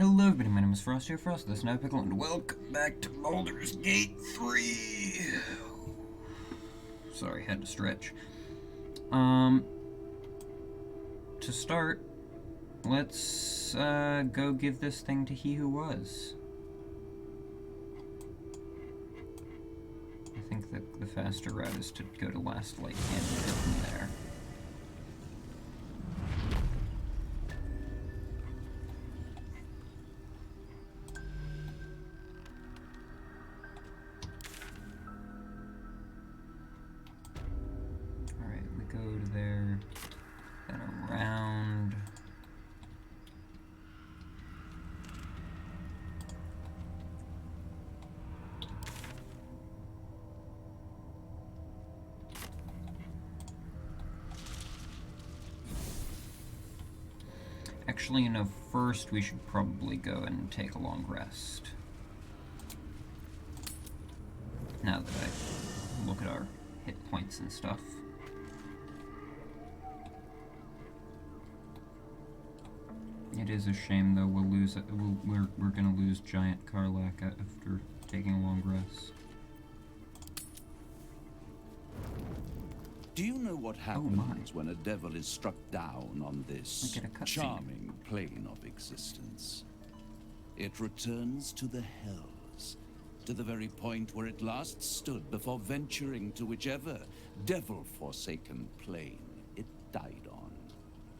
Hello everybody, my name is Frost here, Frost, this is now Pickle, and welcome back to Baldur's Gate 3! Sorry, had to stretch. To start, let's, go give this thing to he who was. I think that the faster route is to go to Last Light Canyon from there. Go to there, then around. Actually, first we should probably go and take a long rest. Now that I look at our hit points and stuff. It is a shame, though. We'll lose. We're gonna lose Giant Karlak after taking a long rest. Do you know what happens when a devil is struck down on this charming plane of existence? It returns to the hells, to the very point where it last stood before venturing to whichever devil-forsaken plane it died on.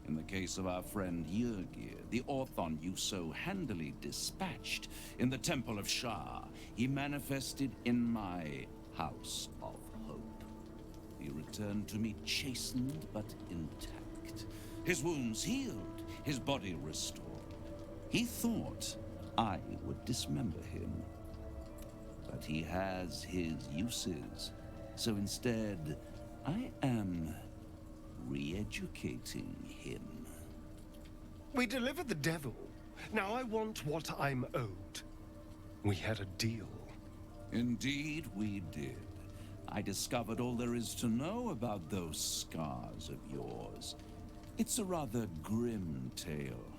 In the case of our friend Yrgir, the Orthon you so handily dispatched in the Temple of Shah, he manifested in my House of Hope. He returned to me chastened but intact, his wounds healed, his body restored. He thought I would dismember him, but he has his uses, so instead I am re-educating him. We delivered the devil. Now I want what I'm owed. We had a deal. Indeed we did. I discovered all there is to know about those scars of yours. It's a rather grim tale.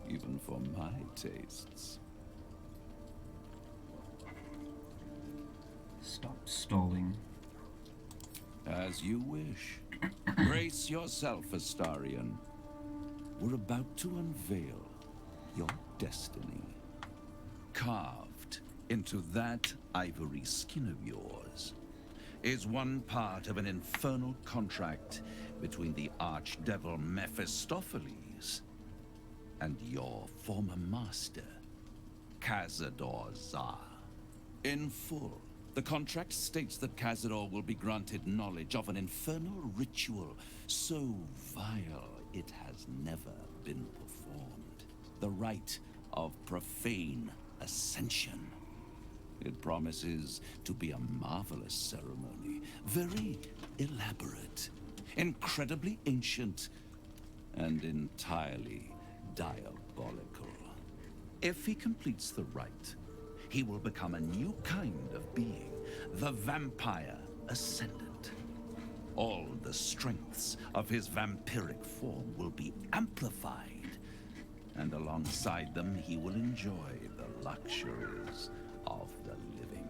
Even for my tastes. Stop stalling. As you wish. Brace yourself, Astarion. We're about to unveil your destiny. Carved into that ivory skin of yours is one part of an infernal contract between the archdevil Mephistopheles and your former master, Cazador Zar. In full, the contract states that Cazador will be granted knowledge of an infernal ritual so vile it has never been performed. The rite of profane ascension. It promises to be a marvelous ceremony, very elaborate, incredibly ancient, and entirely diabolical. If he completes the rite, he will become a new kind of being, the Vampire Ascendant. All the strengths of his vampiric form will be amplified, and alongside them he will enjoy the luxuries of the living.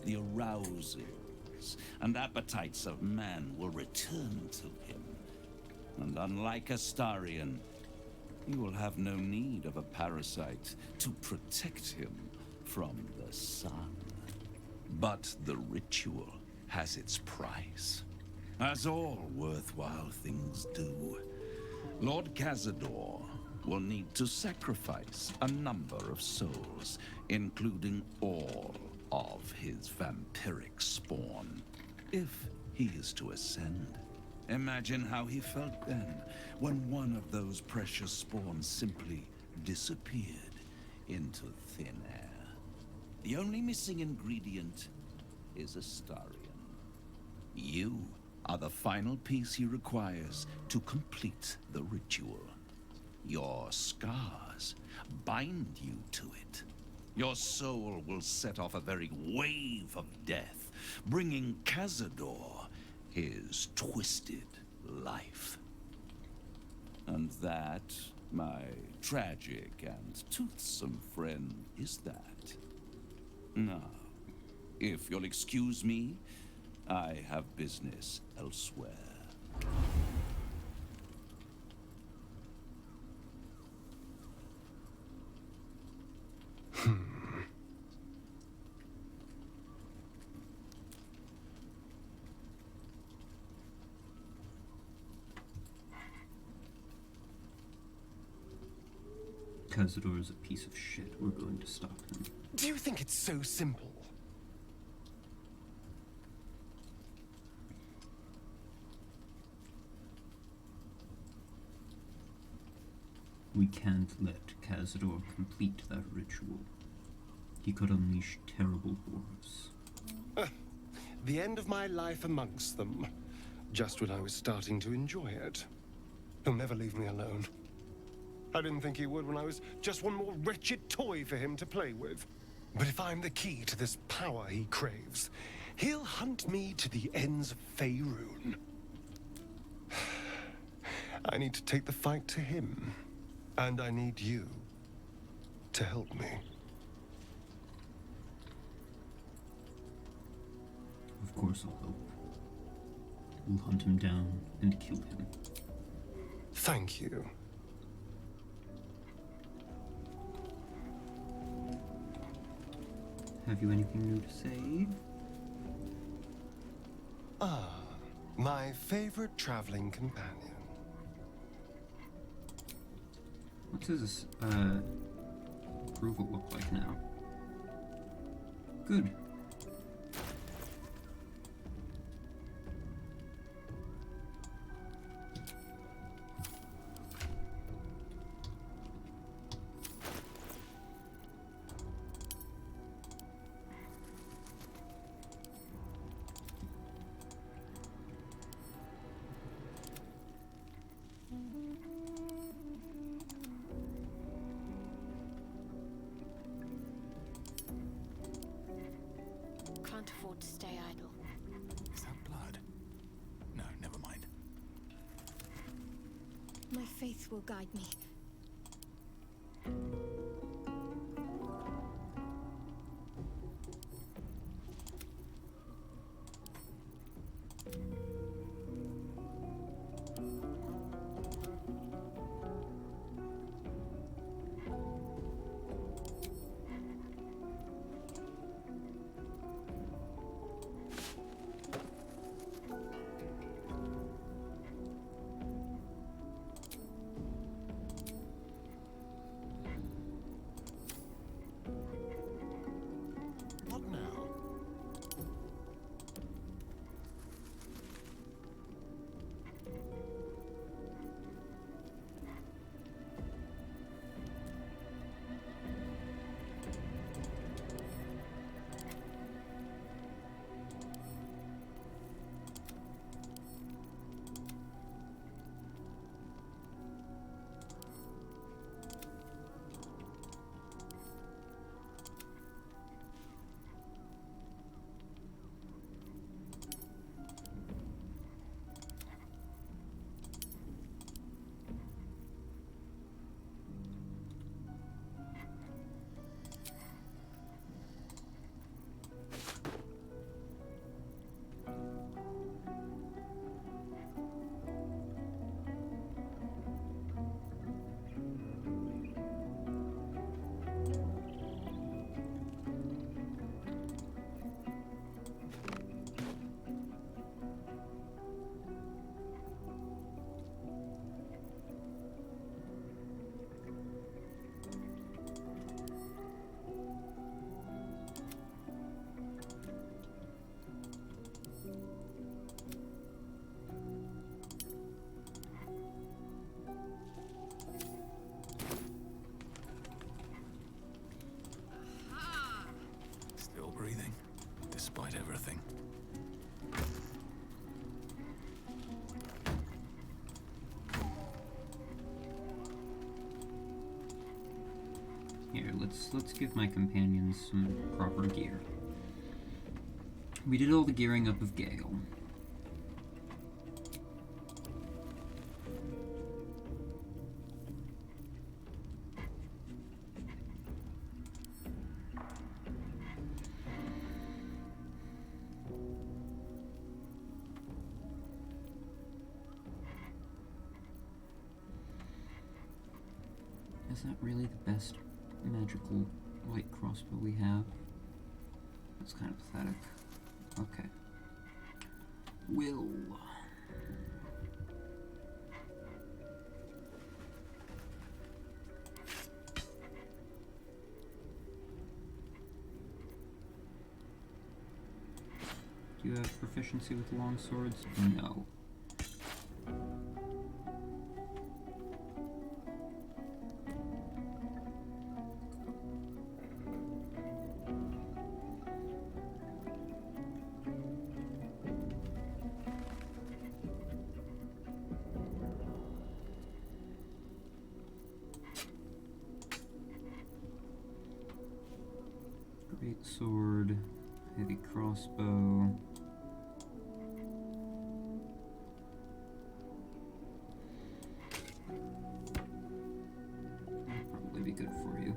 The arousals and appetites of man will return to him, and unlike Astarion, he will have no need of a parasite to protect him from the sun. But the ritual has its price, as all worthwhile things do. Lord Cazador will need to sacrifice a number of souls, including all of his vampiric spawn, if he is to ascend. Imagine how he felt then, when one of those precious spawns simply disappeared into thin air. The only missing ingredient is Astarion. You are the final piece he requires to complete the ritual. Your scars bind you to it. Your soul will set off a very wave of death, bringing Cazador his twisted life. And that, my tragic and toothsome friend, is that. Now, if you'll excuse me, I have business elsewhere. Cazador is a piece of shit. We're going to stop him. Do you think it's so simple? We can't let Cazador complete that ritual. He could unleash terrible horrors. The end of my life amongst them. Just when I was starting to enjoy it. He'll never leave me alone. I didn't think he would when I was just one more wretched toy for him to play with. But if I'm the key to this power he craves, he'll hunt me to the ends of Faerun. I need to take the fight to him. And I need you to help me. Of course I'll help. We'll hunt him down and kill him. Thank you. Have you anything new to say? Ah, my favorite traveling companion. What does this, approval look like now? Good. Can't afford to stay idle. Is that blood? No, never mind. My faith will guide me. What now? Still breathing, despite everything. Here, let's give my companions some proper gear. We did all the gearing up of Gale. Is that really the best magical light crossbow we have? That's kind of pathetic. Okay. Will. Do you have proficiency with long swords? No. Great sword, heavy crossbow. That'll probably be good for you.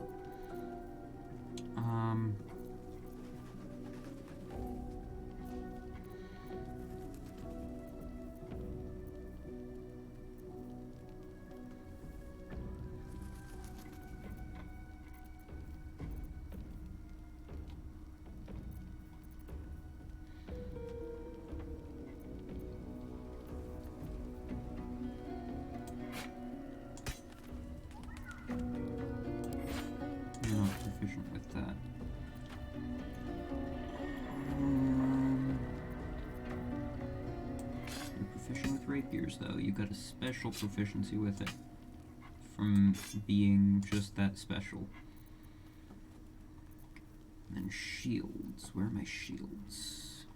You're not proficient with that. You're proficient with rapiers, though. You got a special proficiency with it from being just that special. And then shields. Where are my shields?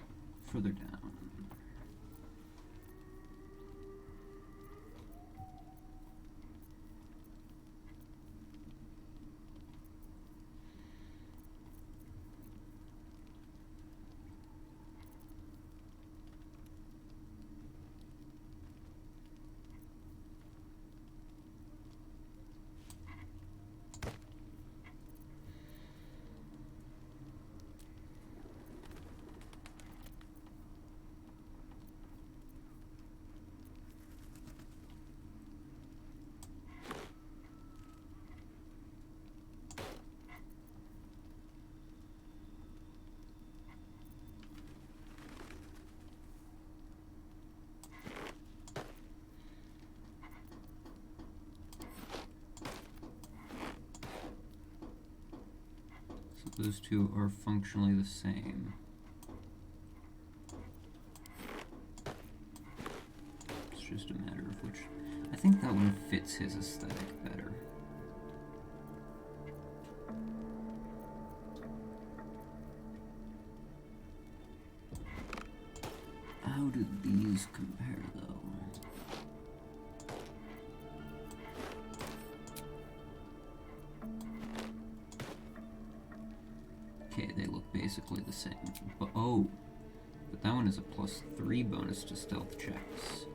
Further down. Those two are functionally the same. It's just a matter of which. I think that one fits his aesthetic better. How do these compare, though? Okay, they look basically the same. But but that one is a +3 bonus to stealth checks.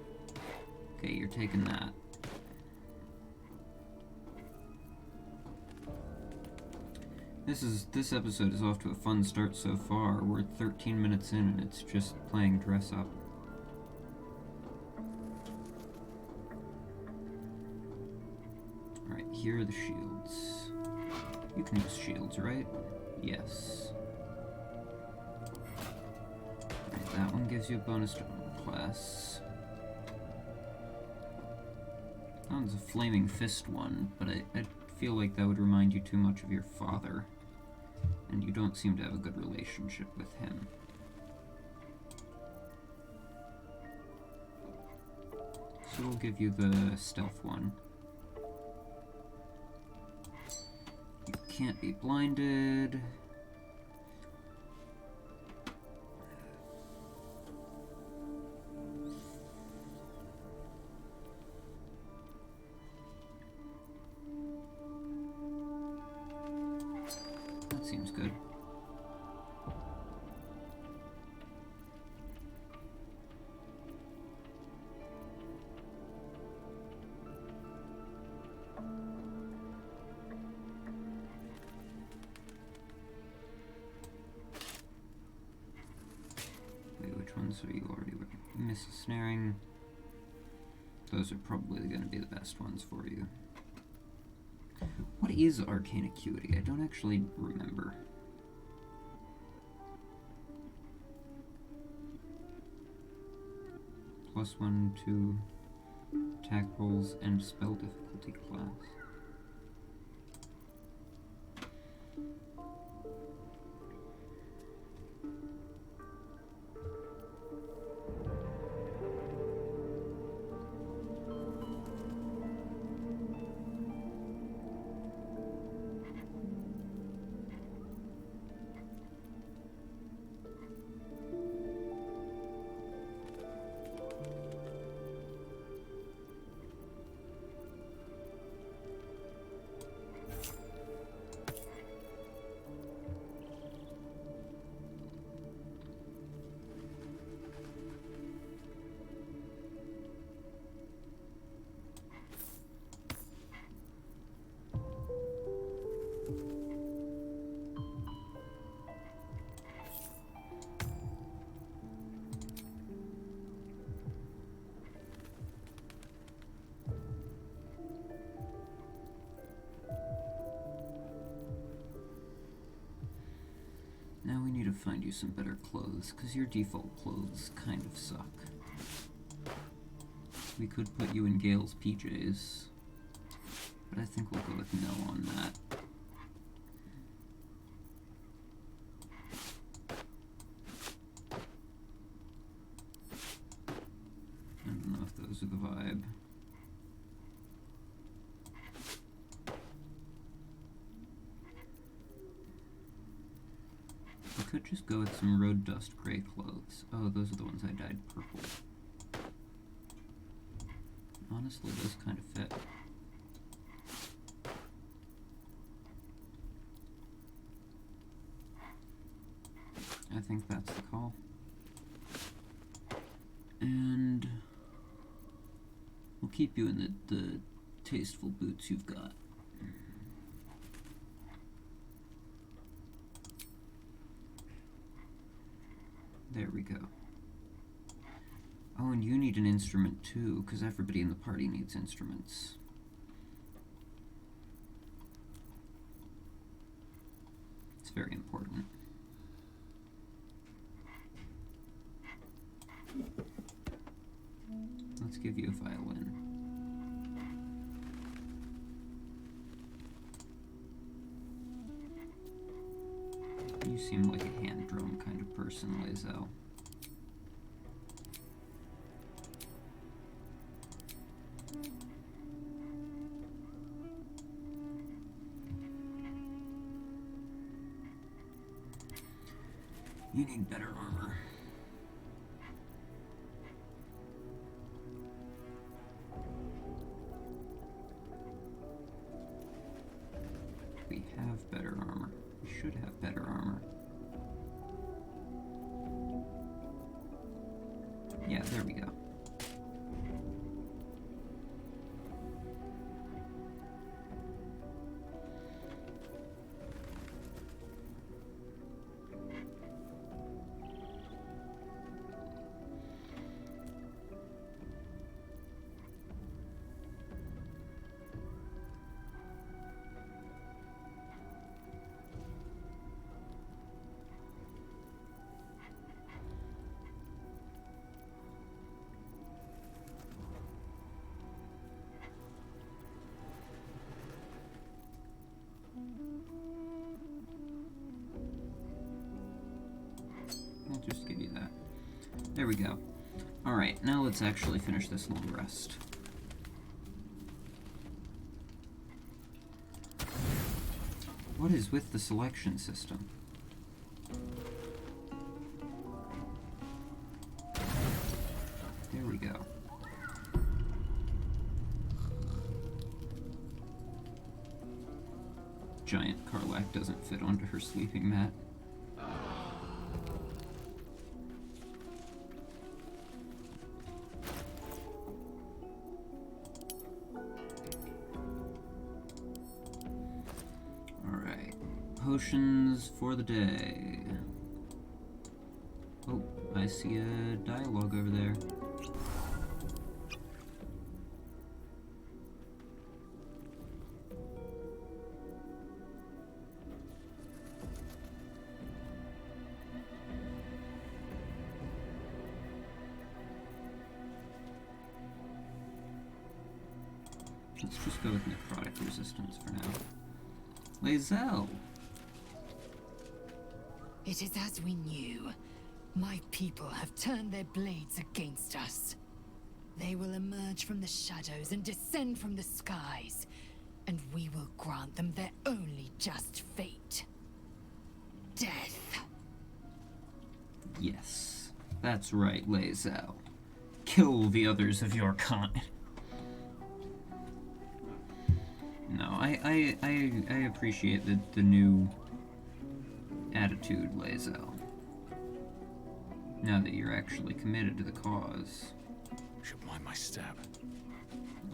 Okay, you're taking that. This episode is off to a fun start so far. We're 13 minutes in and it's just playing dress up. Alright, here are the shields. You can use shields, right? Yes. Alright, that one gives you a bonus to armor class. That one's a flaming fist one, but I feel like that would remind you too much of your father. And you don't seem to have a good relationship with him. So we'll give you the stealth one. You can't be blinded. That seems good. Which ones are you already wearing? Miss snaring. Those are probably going to be the best ones for you. is arcane acuity? I don't actually remember. +1 to attack rolls and spell difficulty class. Now we need to find you some better clothes, because your default clothes kind of suck. We could put you in Gale's PJs, but I think we'll go with no on that. I don't know if those are the vibe. I could just go with some road dust gray clothes. Oh, those are the ones I dyed purple. Honestly, those kind of fit. I think that's the call. And we'll keep you in the tasteful boots you've got. There we go. Oh, and you need an instrument too, because everybody in the party needs instruments. It's very important. Let's give you a violin. You seem like a hand drum kind of person, Lae'zel. You need better armor. We have better armor. We should have better armor. Yeah, there we go. I'll just give you that. There we go. Alright, now let's actually finish this long rest. What is with the selection system? There we go. Giant Karlach doesn't fit onto her sleeping mat. Alright. Potions for the day. Oh, I see a dialogue over there. Let's just go with necrotic resistance for now. Lae'zel! It is as we knew. My people have turned their blades against us. They will emerge from the shadows and descend from the skies, and we will grant them their only just fate. Death. Yes, that's right, Lae'zel. Kill the others of your kind. No, I appreciate the new attitude, Lae'zel. Now that you're actually committed to the cause. Should mind my step.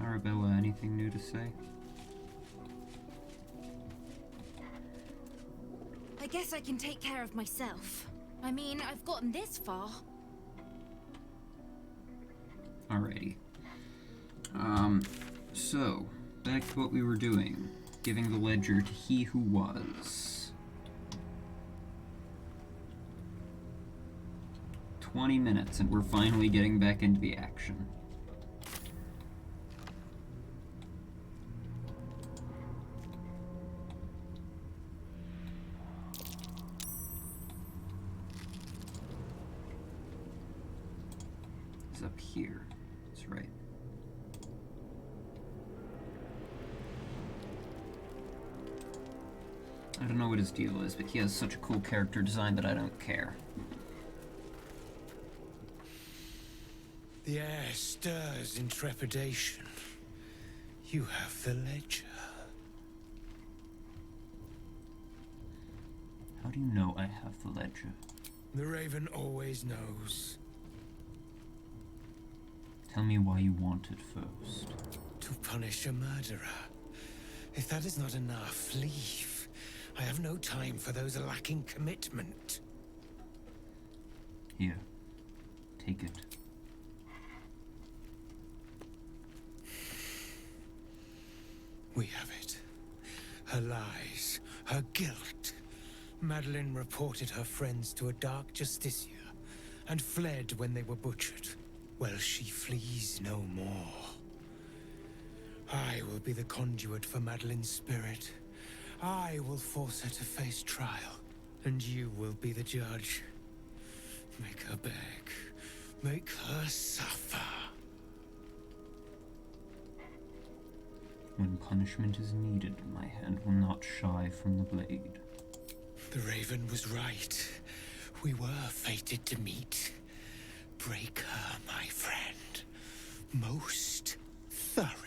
Arabella, anything new to say? I guess I can take care of myself. I mean, I've gotten this far. Alrighty. So, back to what we were doing. Giving the ledger to he who was. 20 minutes, and we're finally getting back into the action. It's up here. That's right. I don't know what his deal is, but he has such a cool character design that I don't care. The air stirs in trepidation. You have the ledger. How do you know I have the ledger? The Raven always knows. Tell me why you want it first. To punish a murderer. If that is not enough, leave. I have no time for those lacking commitment. Here. Take it. We have it. Her lies, her guilt. Madeline reported her friends to a dark justiciar and fled when they were butchered. Well, she flees no more. I will be the conduit for Madeline's spirit. I will force her to face trial, and you will be the judge. Make her beg. Make her suffer. When punishment is needed, my hand will not shy from the blade. The Raven was right. We were fated to meet. Break her, my friend. Most thoroughly.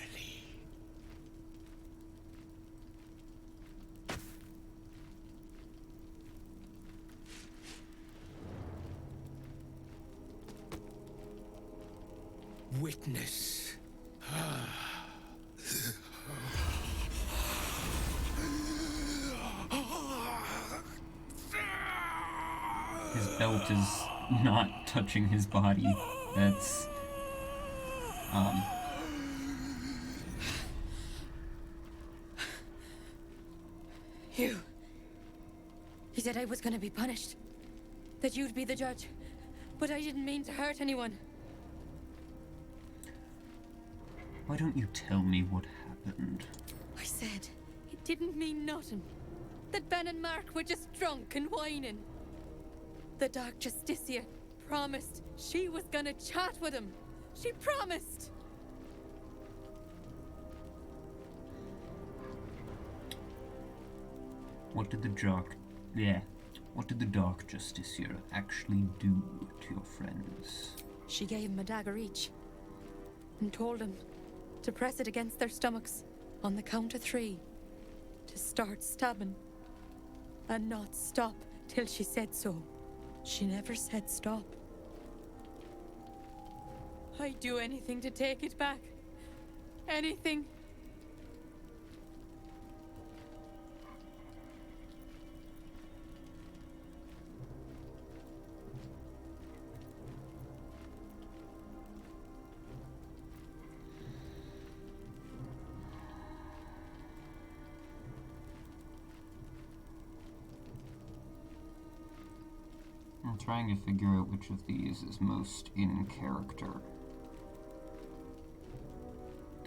Witness. His belt is not touching his body. That's, He said I was gonna be punished. That you'd be the judge. But I didn't mean to hurt anyone. why don't you tell me what happened? I said it didn't mean nothing. That Ben and Mark were just drunk and whining. The Dark Justiciar promised she was gonna chat with him. She promised! What did the Dark Justiciar actually do to your friends? She gave him a dagger each. And told him to press it against their stomachs on the count of 3. To start stabbing. And not stop till she said so. She never said stop. I'd do anything to take it back. Anything. I'm trying to figure out which of these is most in character.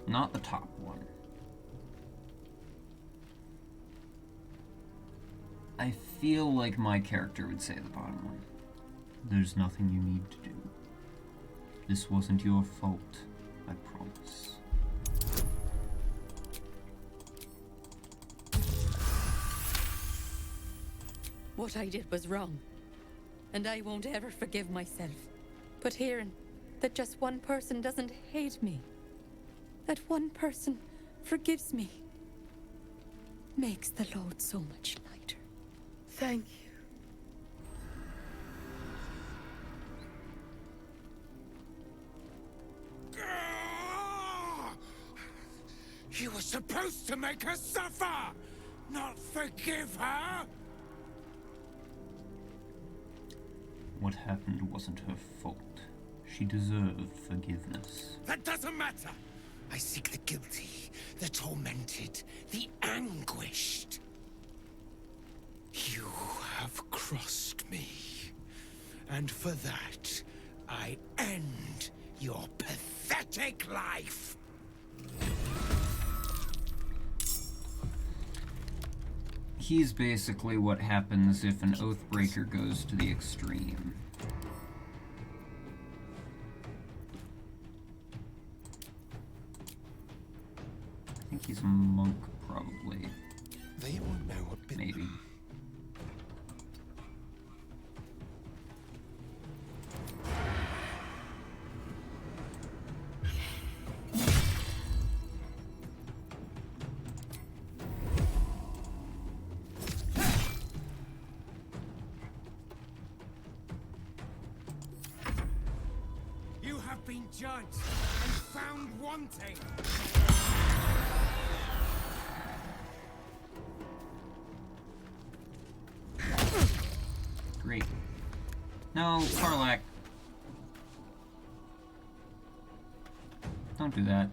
Not the top one. I feel like my character would say the bottom one. There's nothing you need to do. This wasn't your fault, I promise. What I did was wrong, and I won't ever forgive myself. But hearing that just one person doesn't hate me, that one person forgives me, makes the load so much lighter. Thank you. You were supposed to make her suffer, not forgive her! What happened wasn't her fault. She deserved forgiveness. That doesn't matter! I seek the guilty, the tormented, the anguished. You have crossed me. And for that, I end your pathetic life! He's basically what happens if an Oathbreaker goes to the extreme. I think he's a monk, probably. They won't know what bit Maybe. You have been judged and found wanting. Great. No, Karlak. Don't do that.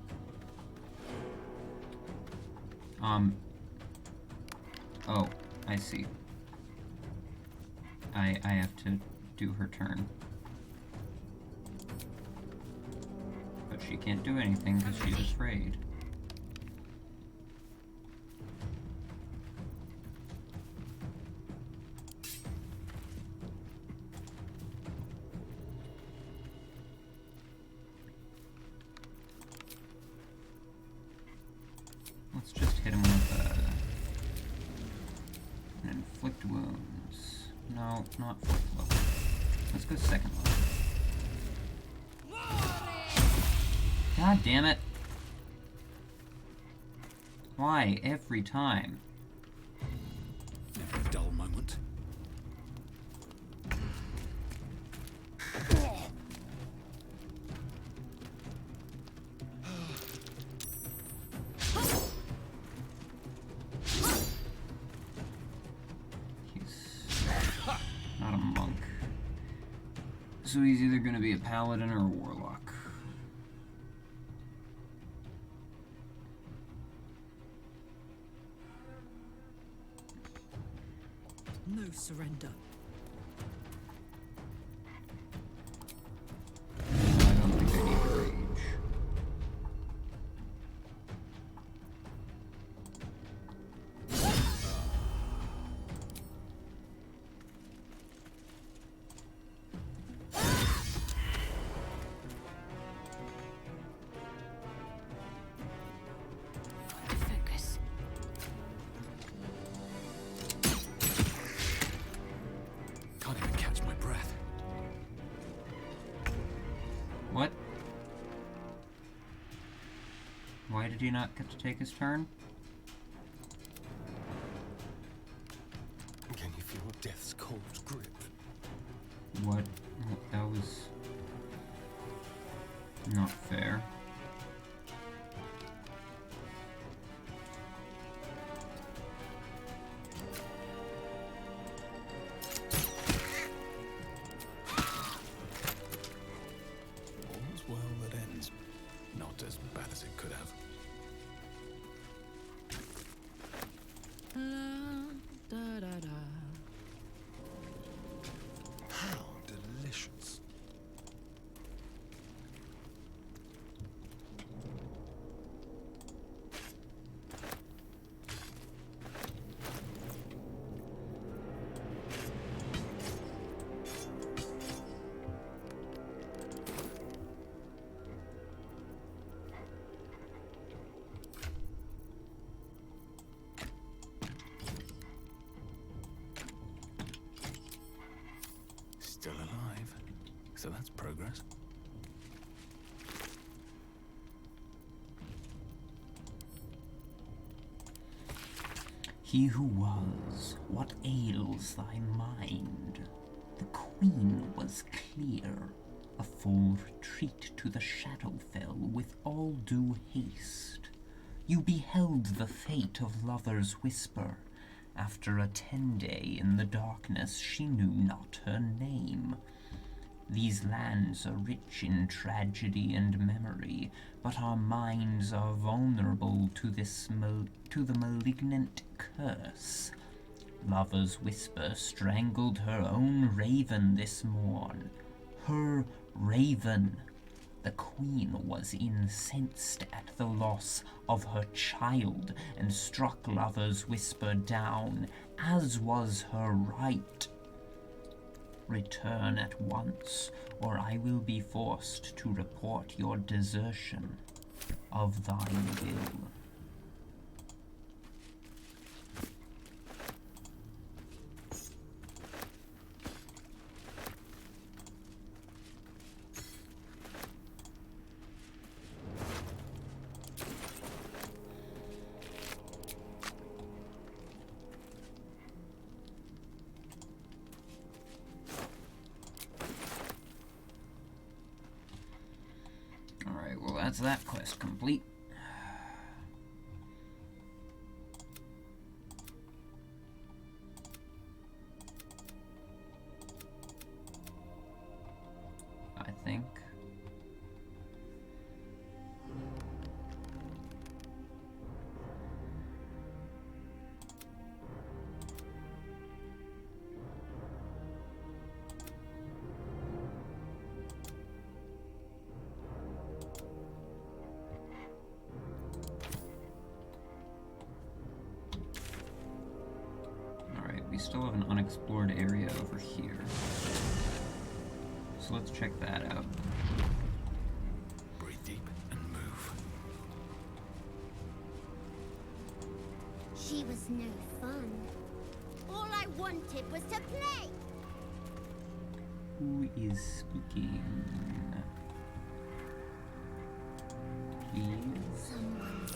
Oh, I see. I have to do her turn. But she can't do anything because she's afraid. Let's just hit him with an inflict wounds. No, not fourth level. Let's go second level. God damn it! Why every time? Never a dull moment. Not a monk. So he's either gonna be a paladin or a warlock. No surrender. I don't think I need to rage. Focus. Can't even catch my breath. What? Why did he not get to take his turn? Can you feel death's cold grip? What? That was not fair. All's well that ends. Not as bad as it could have. So that's progress. He who was, what ails thy mind? The queen was clear. A full retreat to the Shadowfell with all due haste. You beheld the fate of Lover's Whisper. After a 10-day in the darkness, she knew not her name. These lands are rich in tragedy and memory, but our minds are vulnerable to the malignant curse. Lover's Whisper strangled her own raven this morn. Her raven. The queen was incensed at the loss of her child and struck Lover's Whisper down, as was her right. Return at once, or I will be forced to report your desertion of thine will. That's that quest complete. I think. We still have an unexplored area over here. So let's check that out. Breathe deep and move. She was no fun. All I wanted was to play. Who is speaking? Please. Someone's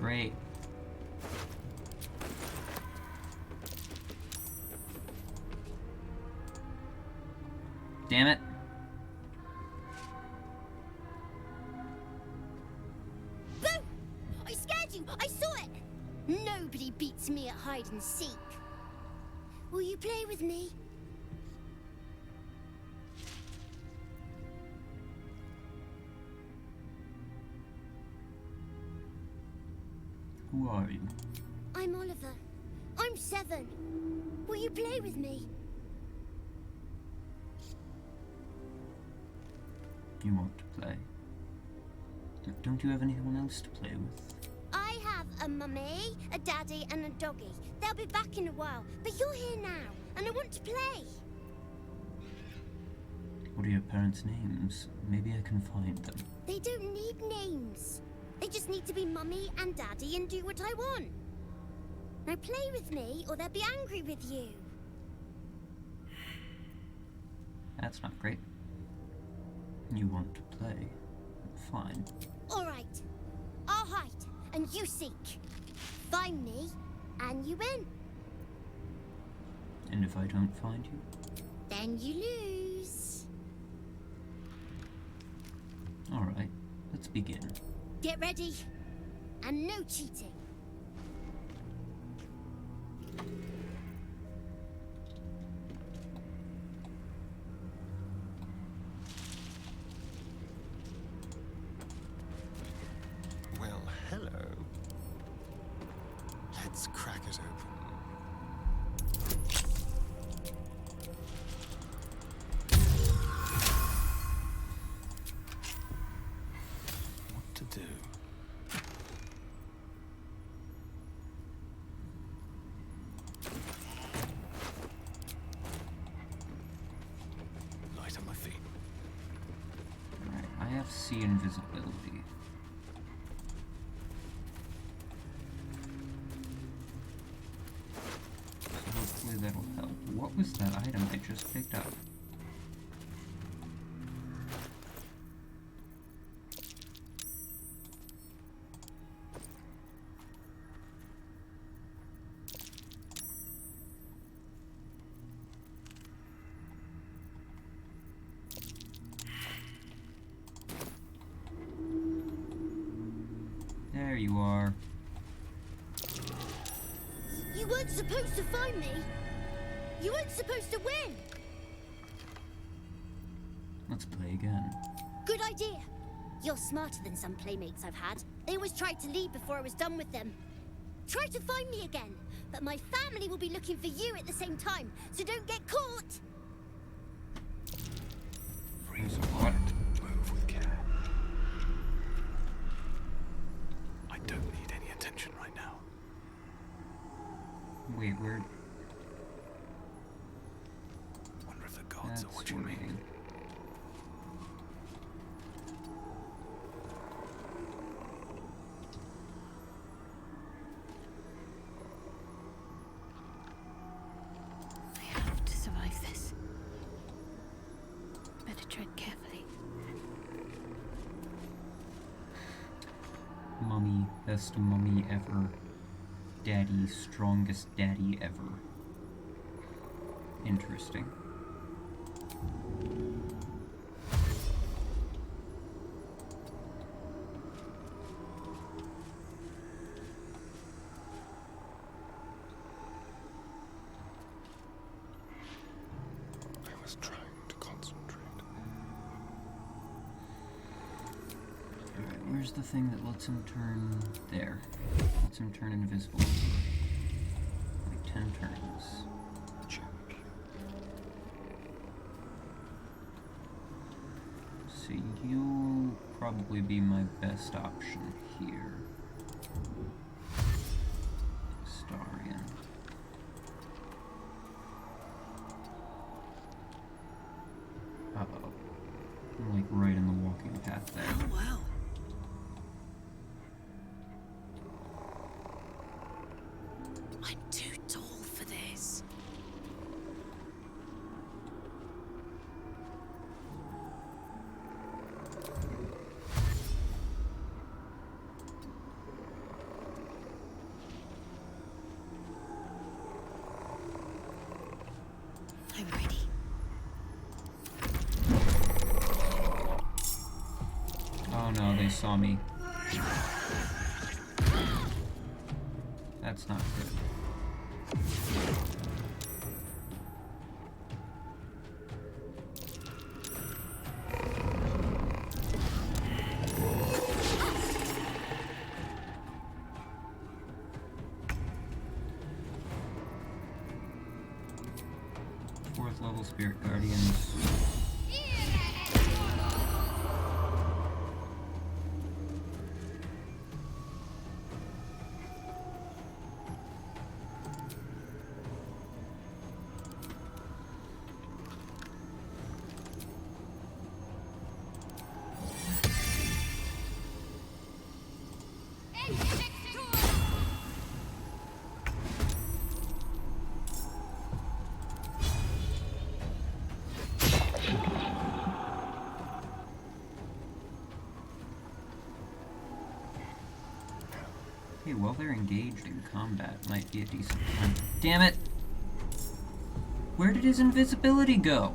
Great. Damn it. Boo! I scared you! I saw it! Nobody beats me at hide and seek. Will you play with me? Who are you? I'm Oliver. I'm 7. Will you play with me? You want to play? Don't you have anyone else to play with? I have a mummy, a daddy, and a doggy. They'll be back in a while, but you're here now, and I want to play. What are your parents' names? Maybe I can find them. They don't need names. They just need to be mummy and daddy and do what I want. Now play with me, or they'll be angry with you. That's not great. You want to play. Fine. All right. I'll hide, and you seek. Find me, and you win. And if I don't find you? Then you lose. Alright, let's begin. Get ready, and no cheating. Well, hello. Let's crack it open. Light on my feet. Alright, I have C invisibility. So hopefully that'll help. What was that item I just picked up? There you are. You weren't supposed to find me. You weren't supposed to win. Let's play again. Good idea. You're smarter than some playmates I've had. They always tried to leave before I was done with them. Try to find me again, but my family will be looking for you at the same time, so don't get caught. Freeze what? Move with care. I don't need any attention right now. Wait, where? Wonder if the gods That's are watching me. working. I have to survive this. Better tread carefully. Mummy, best mummy ever. Daddy, strongest daddy ever. Interesting. I was trying to concentrate. Alright, where's the thing that lets him turn there? Lets him turn invisible. Like 10 turns. Gently. So you'll probably be my best option here. Starian. Uh-oh. I'm like right in the walking path there. Oh, wow. I'm too tall for this. I'm ready. Oh no, they saw me. That's not good. Fourth level spirit guardians. Hey, while they're engaged in combat, might be a decent time. Damn it! Where did his invisibility go?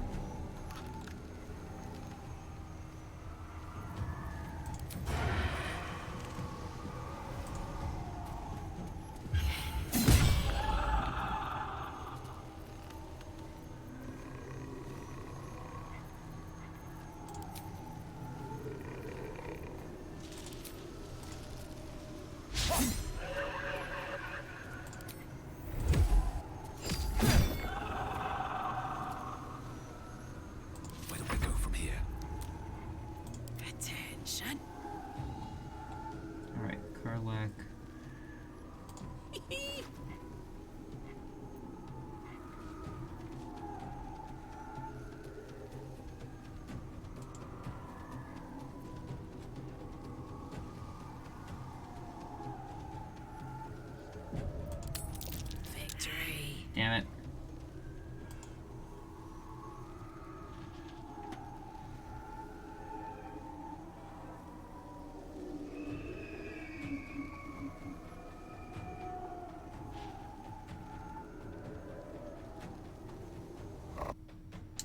Sarlacc. Victory. Damn it.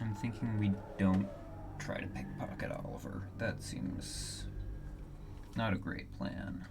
I'm thinking we don't try to pickpocket Oliver. That seems not a great plan.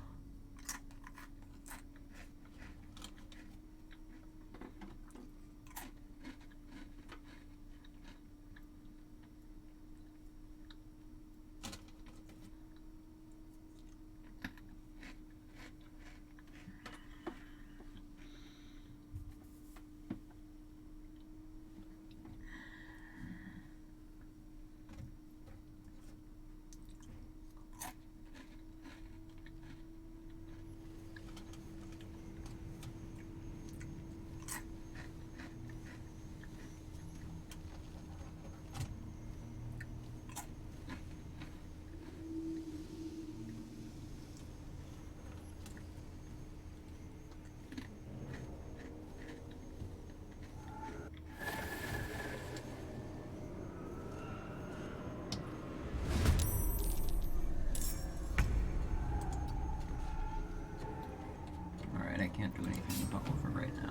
Alright, I can't do anything with Oliver right now.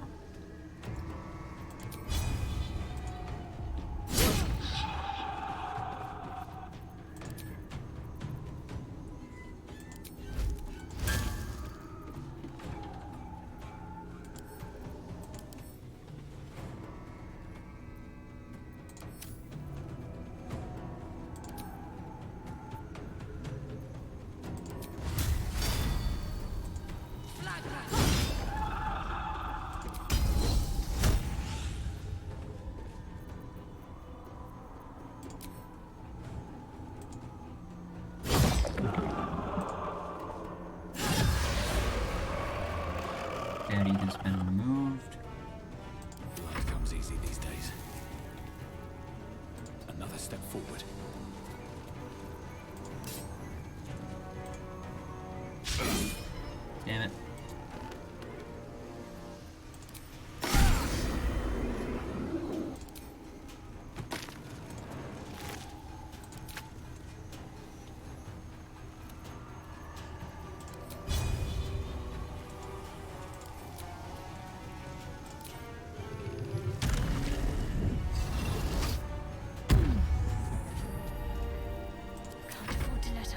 Daddy has been removed. Life comes easy these days. Another step forward. Damn it. Can't afford to let up.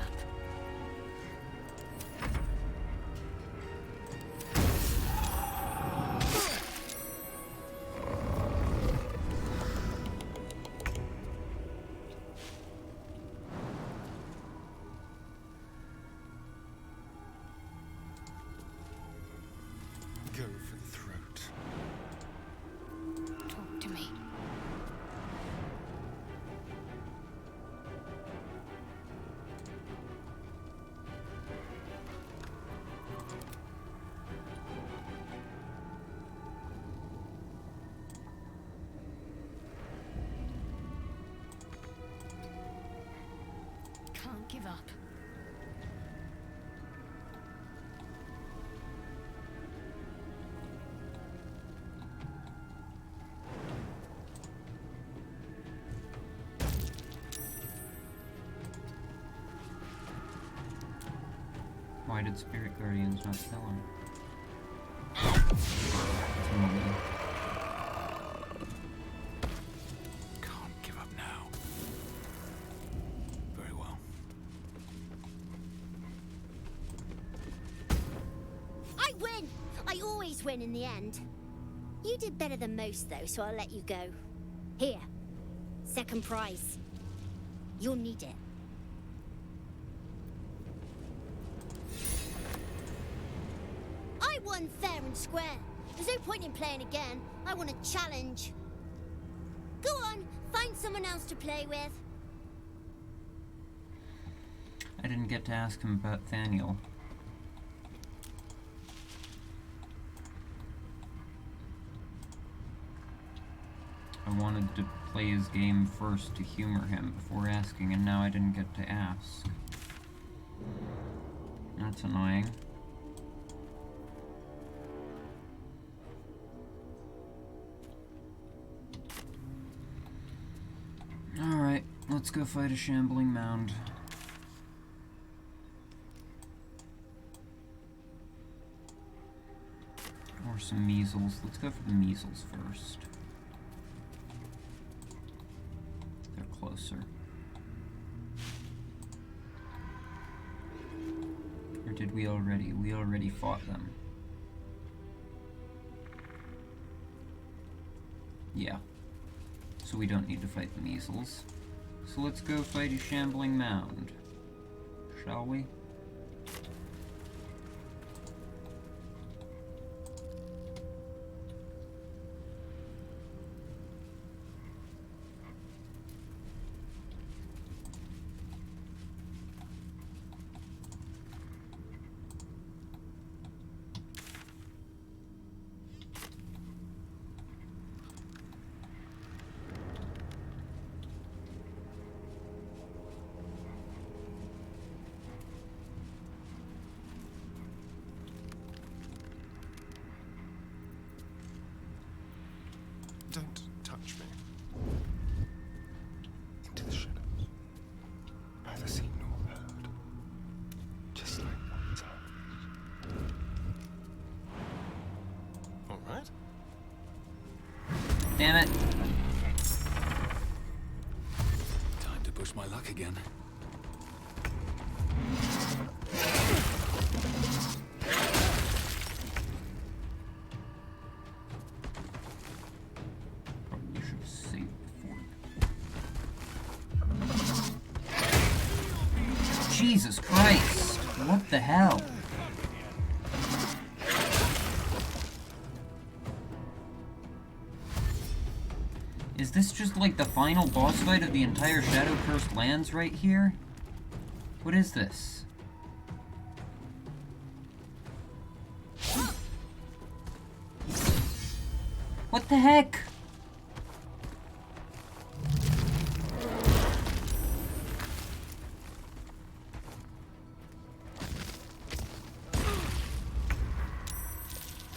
Go for the throat. Talk to me. Can't give up. Why did Spirit Guardians not kill him? It's a moment. Can't give up now. Very well. I win! I always win in the end. You did better than most, though, so I'll let you go. Here. Second prize. You'll need it. I won fair and square. There's no point in playing again. I want a challenge. Go on, find someone else to play with. I didn't get to ask him about Thaniel. I wanted to play his game first to humor him before asking, and now I didn't get to ask. That's annoying. Alright, let's go fight a shambling mound. Or some measles. Let's go for the measles first. They're closer. Or did we already? We already fought them. Yeah. So we don't need to fight the measles. So let's go fight a shambling mound. Shall we? Don't touch me. Into the shadows. Neither seen nor heard. Just like one time. All right. Damn it. Time to push my luck again. Probably should have saved before. Jesus Christ! What the hell? Is this just like the final boss fight of the entire Shadow Cursed Lands right here? What is this? What the heck?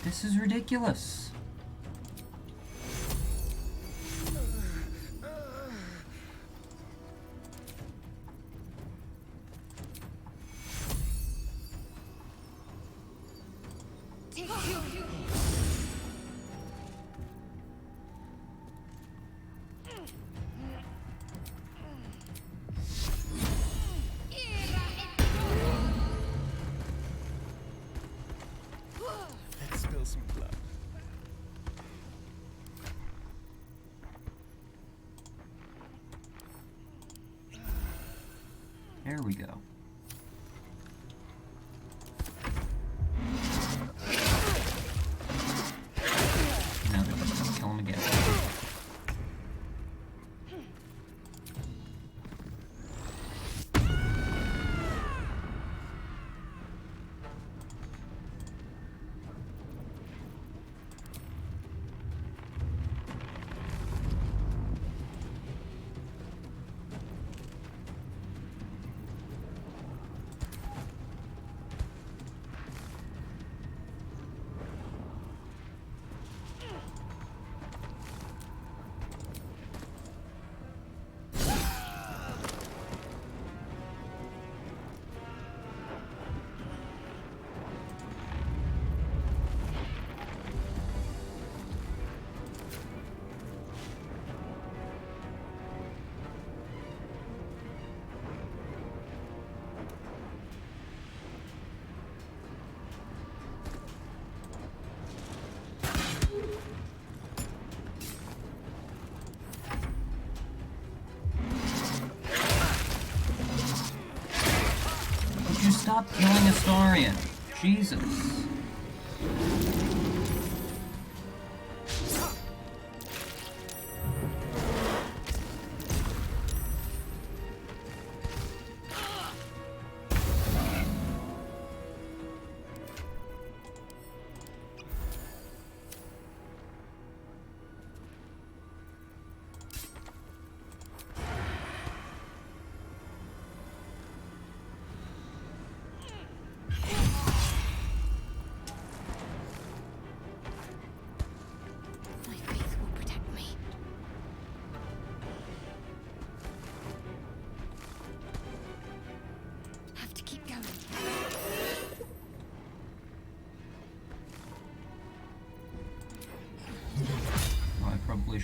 This is ridiculous. Let's spill some blood. There we go. Now they're just gonna kill him again. Would you stop killing Astarion? Jesus.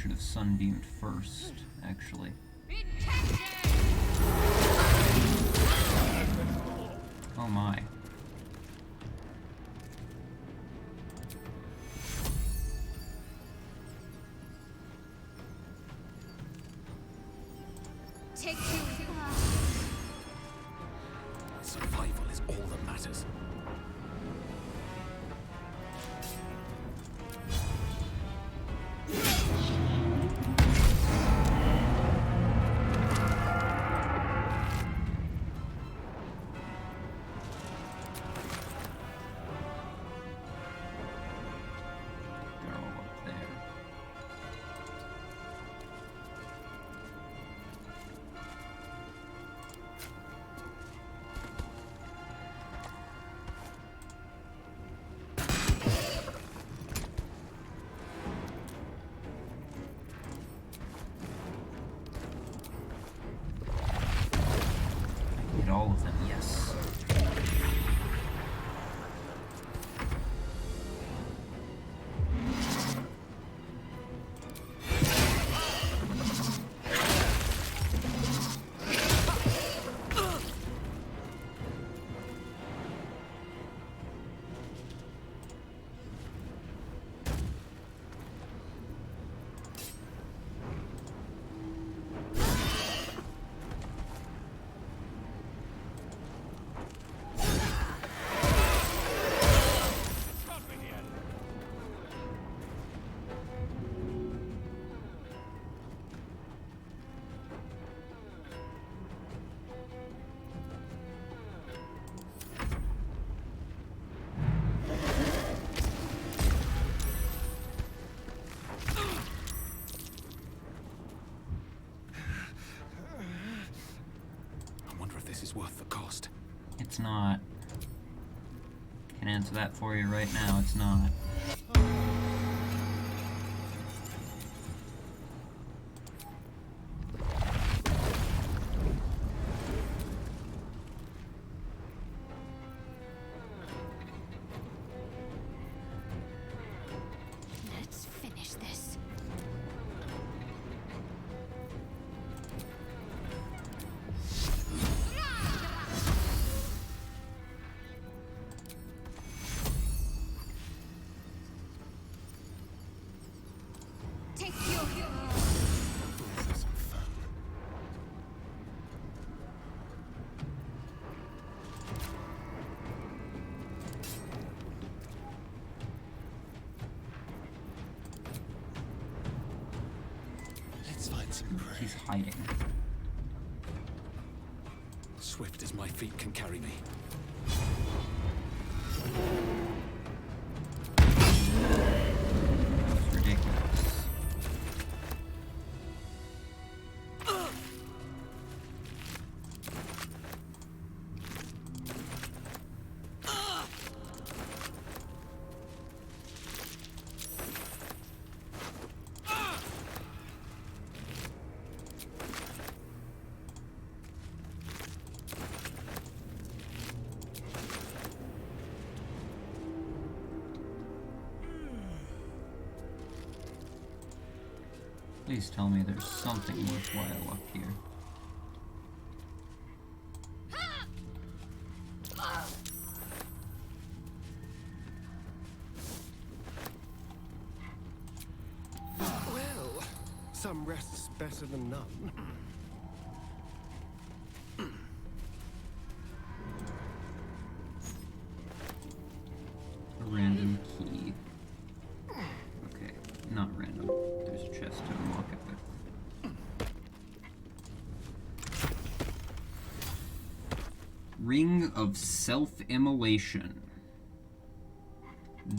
should have sunbeamed first, actually. Oh my. Take two. Survival is all that matters. They're all up there. Hit all of them, yes. I wonder if this is worth the cost. It's not. Can answer that for you right now, it's not. Let's finish this. Take your This is some fun. Let's find some prey. He's hiding. Swift as my feet can carry me. That was ridiculous. Please tell me there's something worthwhile up here. Well, some rest's better than none. A random key. Okay, not random. There's a chest to unlock it with. Ring of Self-Immolation.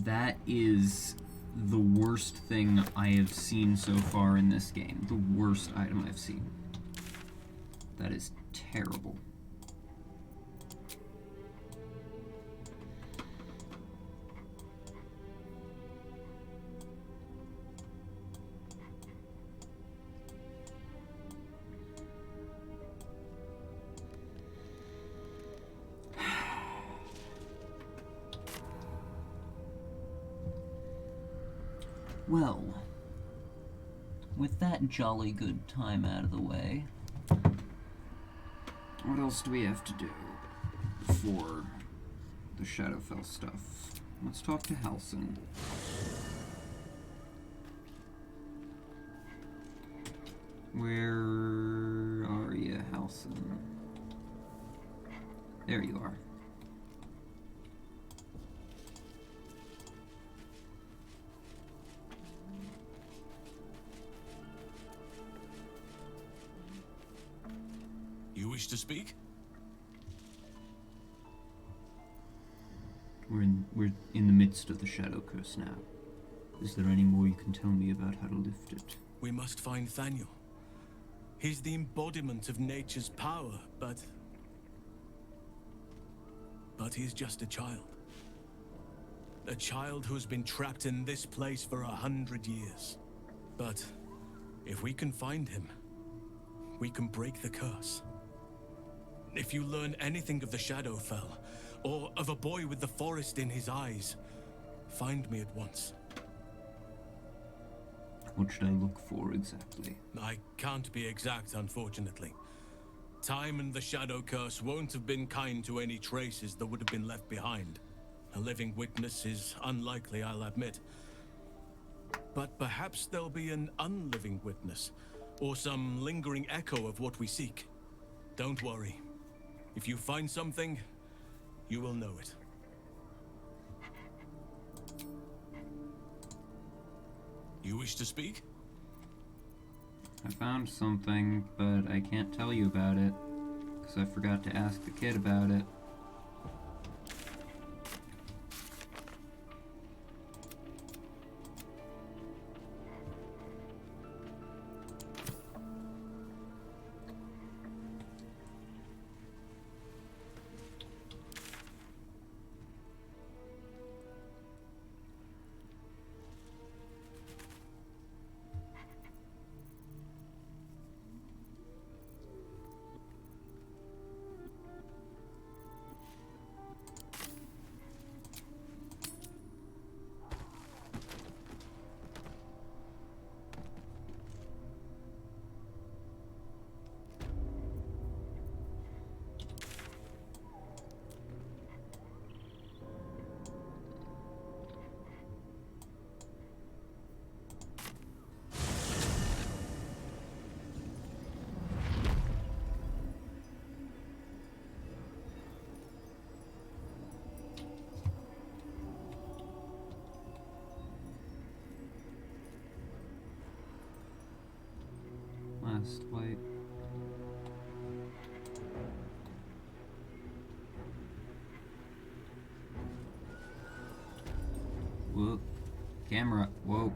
That is the worst thing I have seen so far in this game. The worst item I've seen. That is terrible. Well, with that jolly good time out of the way, what else do we have to do for the Shadowfell stuff? Let's talk to Halsin. Where are you, Halsin? There you are. You wish to speak? We're in the midst of the Shadow Curse now. Is there any more you can tell me about how to lift it? We must find Thaniel. He's the embodiment of nature's power, but he's just a child. A child who's been trapped in this place for 100 years. But if we can find him, we can break the curse. If you learn anything of the Shadowfell, or of a boy with the forest in his eyes, find me at once. What should I look for exactly? I can't be exact, unfortunately. Time and the Shadow Curse won't have been kind to any traces that would have been left behind. A living witness is unlikely, I'll admit. But perhaps there'll be an unliving witness, or some lingering echo of what we seek. Don't worry. If you find something, you will know it. You wish to speak? I found something, but I can't tell you about it, because I forgot to ask the kid about it. Last light. Whoa. Camera. Whoa.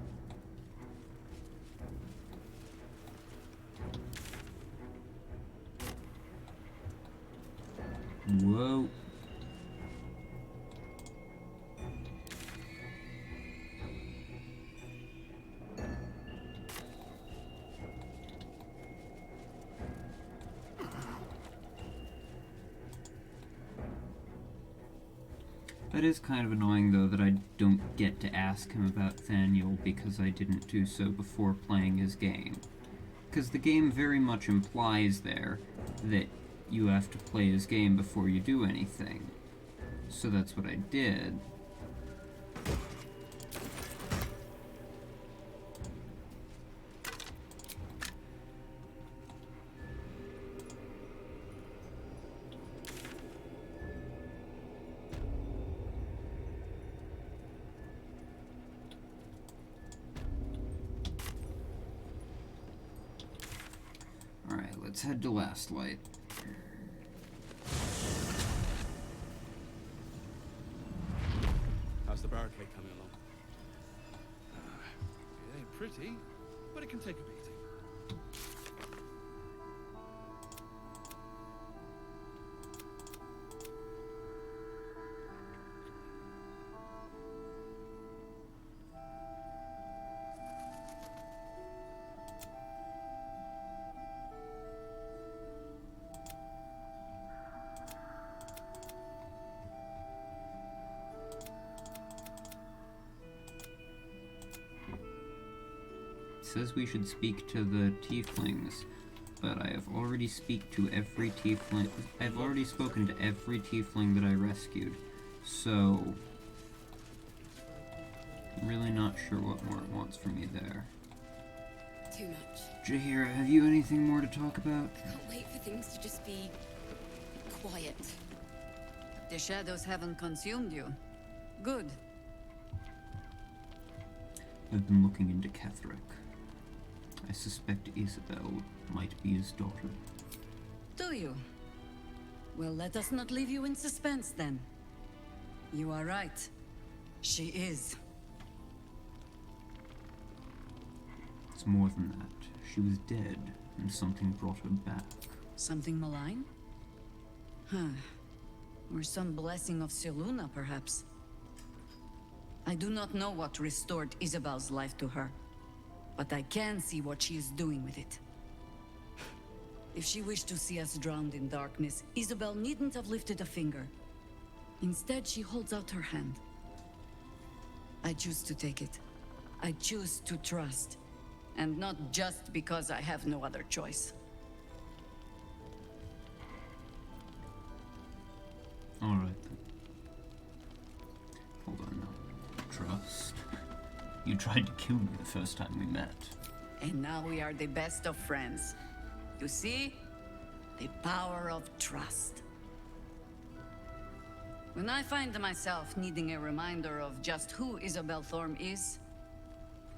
Whoa. That is kind of annoying, though, that I don't get to ask him about Thaniel because I didn't do so before playing his game. Because the game very much implies there that you have to play his game before you do anything. So that's what I did. Let's head to Last Light. How's the barricade coming along? It ain't pretty, but it can take a beating. says we should speak to the tieflings, but I have already I've already spoken to every tiefling that I rescued, so I'm really not sure what more it wants from me there. Too much. Jahira, have you anything more to talk about? Can't wait for things to just be quiet. The shadows haven't consumed you. Good. I've been looking into Ketheric. I suspect Isabel might be his daughter. Do you? Well, let us not leave you in suspense then. You are right. She is. It's more than that. She was dead, and something brought her back. Something malign? Huh. Or some blessing of Seluna, perhaps. I do not know what restored Isabel's life to her, but I can see what she is doing with it. If she wished to see us drowned in darkness, Isabel needn't have lifted a finger. Instead, she holds out her hand. I choose to take it. I choose to trust. And not just because I have no other choice. Alright then. Hold on now. Trust? You tried to kill me the first time we met. And now we are the best of friends. You see? The power of trust. When I find myself needing a reminder of just who Isabel Thorm is,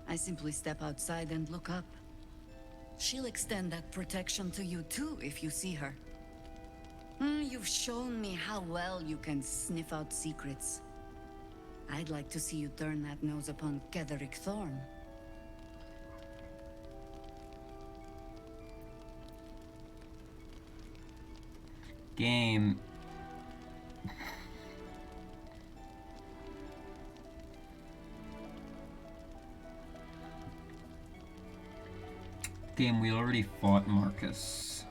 I simply step outside and look up. She'll extend that protection to you too if you see her. You've shown me how well you can sniff out secrets. I'd like to see you turn that nose upon Ketheric Thorm. Game. Game, we already fought Marcus.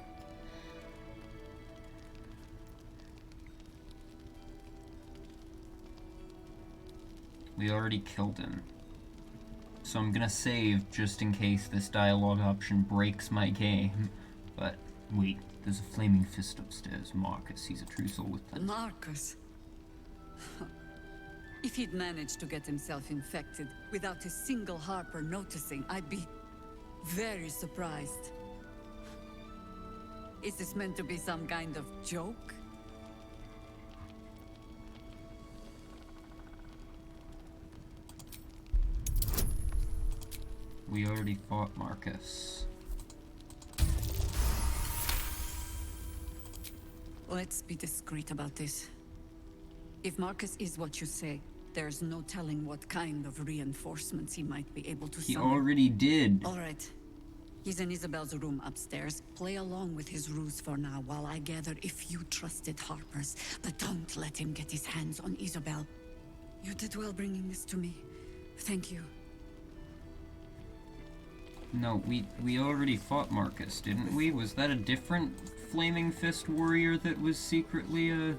We already killed him. So I'm gonna save just in case this dialogue option breaks my game. But wait, there's a flaming fist upstairs. Marcus, he's a true soul with plenty. Marcus? If he'd managed to get himself infected without a single Harper noticing, I'd be very surprised. Is this meant to be some kind of joke? We already fought Marcus. Let's be discreet about this. If Marcus is what you say, there's no telling what kind of reinforcements he might be able to He summon. already did. All right. He's in Isabel's room upstairs. Play along with his ruse for now while I gather a few trusted Harpers. But don't let him get his hands on Isabel. You did well bringing this to me. Thank you. No, we already fought Marcus, didn't we? Was that a different Flaming Fist warrior that was secretly a...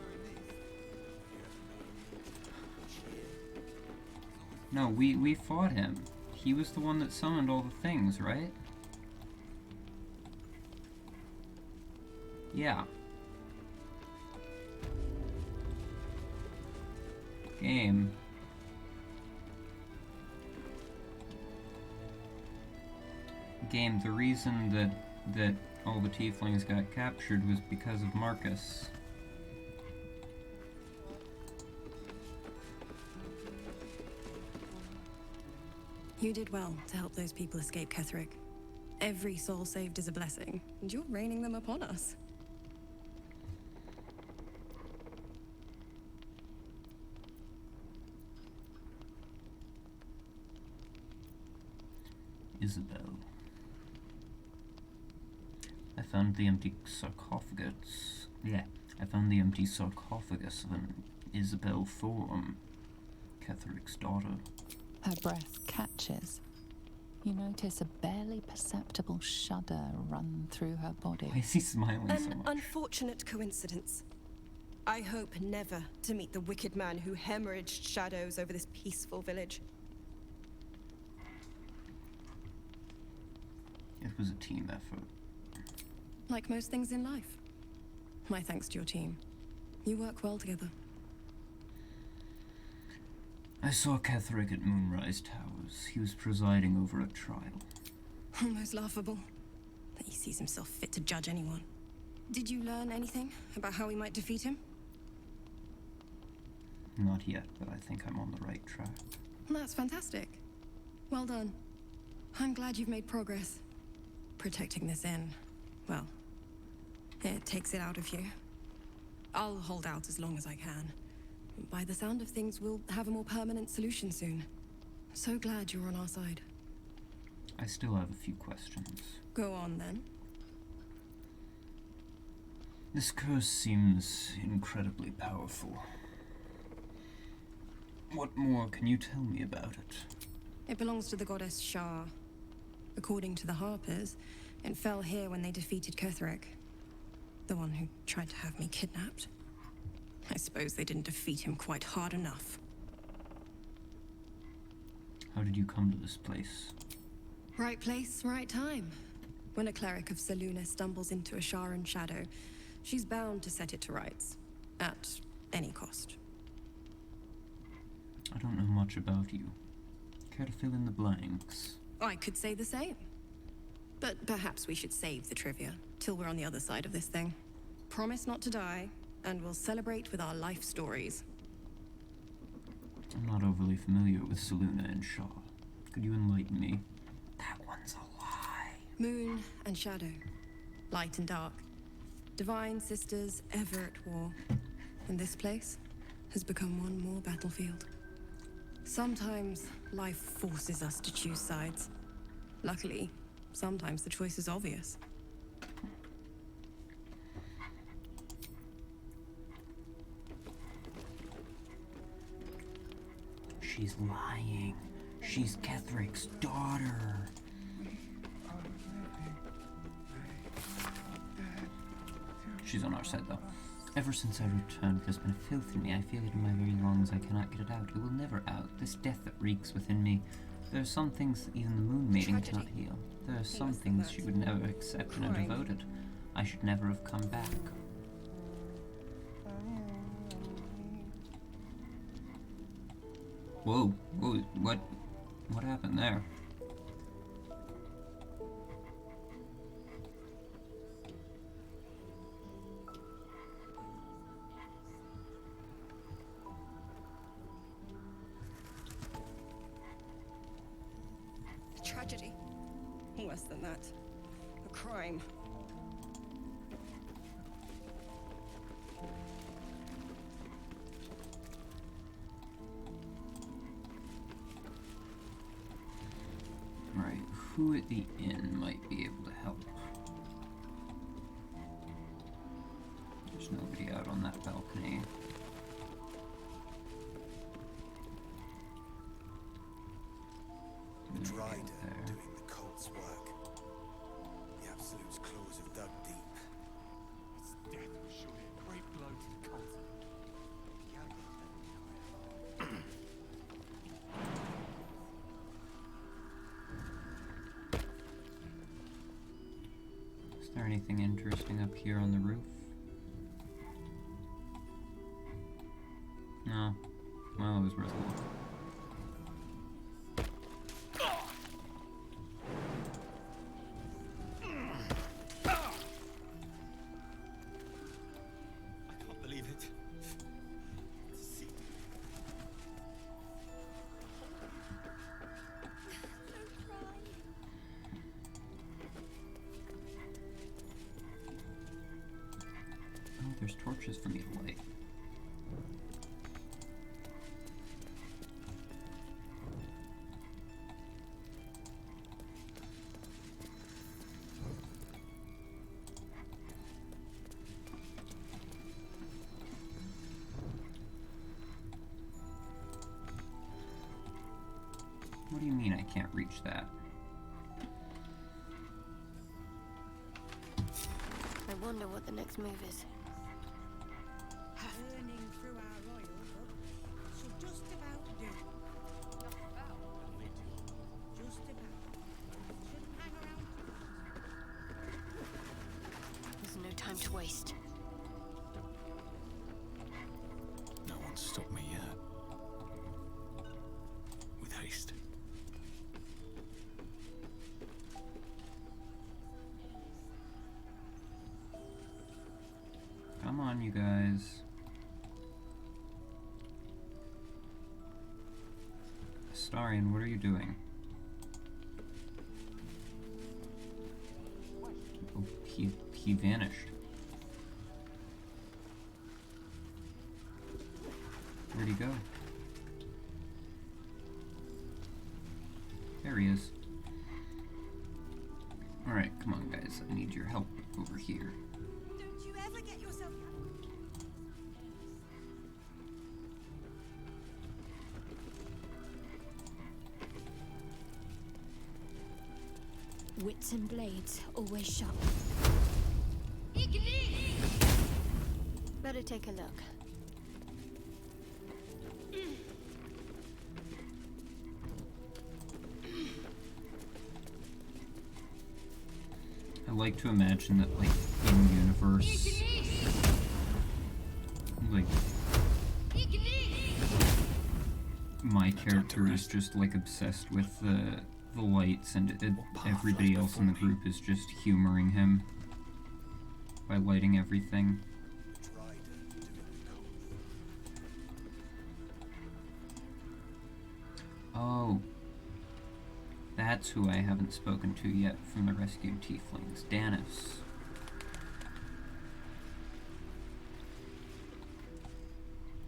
No, we fought him. He was the one that summoned all the things, right? Yeah. Game. Game, the reason that all the tieflings got captured was because of Marcus. You did well to help those people escape Ketheric. Every soul saved is a blessing, and you're raining them upon us. Isabel. I found the empty sarcophagus. Yeah, I found the empty sarcophagus of an Isabel Thorm, Ketheric's daughter. Her breath catches. You notice a barely perceptible shudder run through her body. Why is he smiling so An much? unfortunate coincidence. I hope never to meet the wicked man who hemorrhaged shadows over this peaceful village. It was a team effort. Like most things in life. My thanks to your team. You work well together. I saw Ketherick at Moonrise Towers. He was presiding over a trial. Almost laughable that he sees himself fit to judge anyone. Did you learn anything about how we might defeat him? Not yet, but I think I'm on the right track. That's fantastic. Well done. I'm glad you've made progress. Protecting this inn, well, it takes it out of you. I'll hold out as long as I can. By the sound of things, we'll have a more permanent solution soon. So glad you're on our side. I still have a few questions. Go on, then. This curse seems incredibly powerful. What more can you tell me about it? It belongs to the goddess Shah. According to the Harpers, it fell here when they defeated Ketherick. The one who tried to have me kidnapped. I suppose they didn't defeat him quite hard enough. How did you come to this place? Right place, right time. When a cleric of Selûne stumbles into a Sharan shadow, she's bound to set it to rights. At any cost. I don't know much about you. Care to fill in the blanks? I could say the same. But perhaps we should save the trivia till we're on the other side of this thing. Promise not to die, and we'll celebrate with our life stories. I'm not overly familiar with Selûne and Shaw. Could you enlighten me? That one's a lie. Moon and shadow. Light and dark. Divine sisters ever at war. And this place has become one more battlefield. Sometimes life forces us to choose sides. Luckily, sometimes the choice is obvious. She's lying. She's Ketherick's daughter. She's on our side, though. Ever since I returned, there's been a filth in me. I feel it in my very lungs. I cannot get it out. It will never out. This death that reeks within me. There are some things that even the moon maiden cannot heal. There are some things she would never accept in a devoted. I should never have come back. Whoa, whoa, what happened there? A tragedy. Worse than that. A crime. Right, who at the inn might be able to help? There's nobody out on that balcony. The Drider doing the cult's work. The Absolute's claws have dug deep. Its death was surely a great blow to the cult. Is there anything interesting up here on the roof? No. Well, it was worth a look. There's torches for me to light. What do you mean I can't reach that? I wonder what the next move is. Burning through our royal book should just about do. Just about. Shouldn't hang around too long. on, you guys. Astarion, what are you doing? Oh, he vanished. Where'd he go? There he is. Alright, come on guys, I need your help over here. Don't you ever get yourself... Wits and blades, always sharp. Better take a look. I like to imagine that, like, in universe, like, my character is just, like, obsessed with the lights, and everybody else in the group is just humoring him by lighting everything. Oh. That's who I haven't spoken to yet from the rescued tieflings. Danis.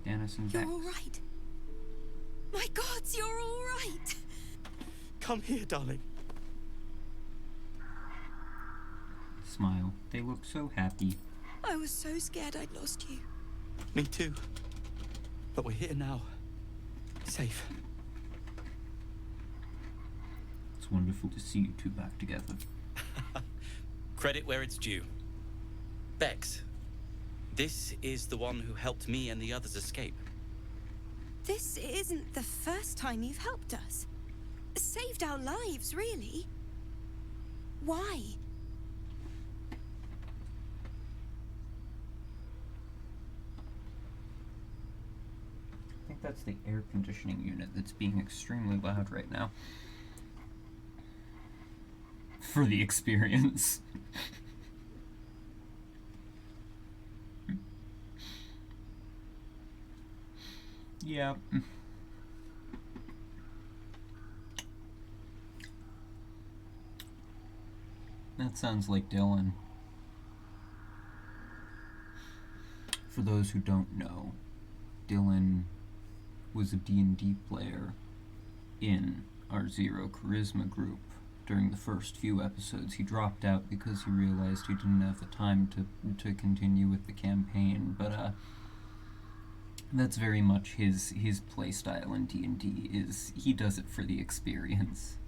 Danis and Vex. You're all right. My gods, you're all right. Come here, darling. Smile. They look so happy. I was so scared I'd lost you. Me too. But we're here now. Safe. It's wonderful to see you two back together. Credit where it's due. Vex, this is the one who helped me and the others escape. This isn't the first time you've helped us. Saved our lives, really. Why? I think that's the air conditioning unit that's being extremely loud right now. For the experience. Yeah. That sounds like Dylan. For those who don't know, Dylan was a D&D player in our Zero Charisma group. During the first few episodes, he dropped out because he realized he didn't have the time to continue with the campaign, but that's very much his playstyle in D&D, is he does it for the experience.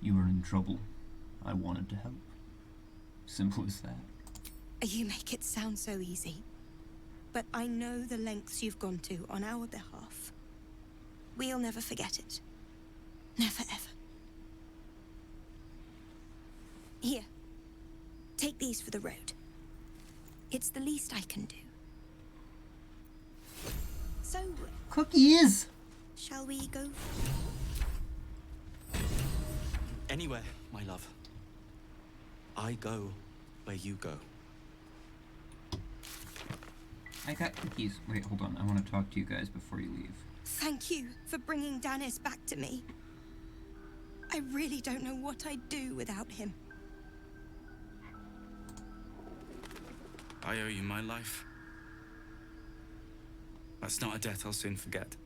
You were in trouble. I wanted to help. Simple as that. You make it sound so easy. But I know the lengths you've gone to on our behalf. We'll never forget it. Never ever. Here. Take these for the road. It's the least I can do. So... Cookies! Shall we go? Anywhere, my love. I go where you go. I got cookies. Wait, hold on. I want to talk to you guys before you leave. Thank you for bringing Danis back to me. I really don't know what I'd do without him. I owe you my life. That's not a debt I'll soon forget.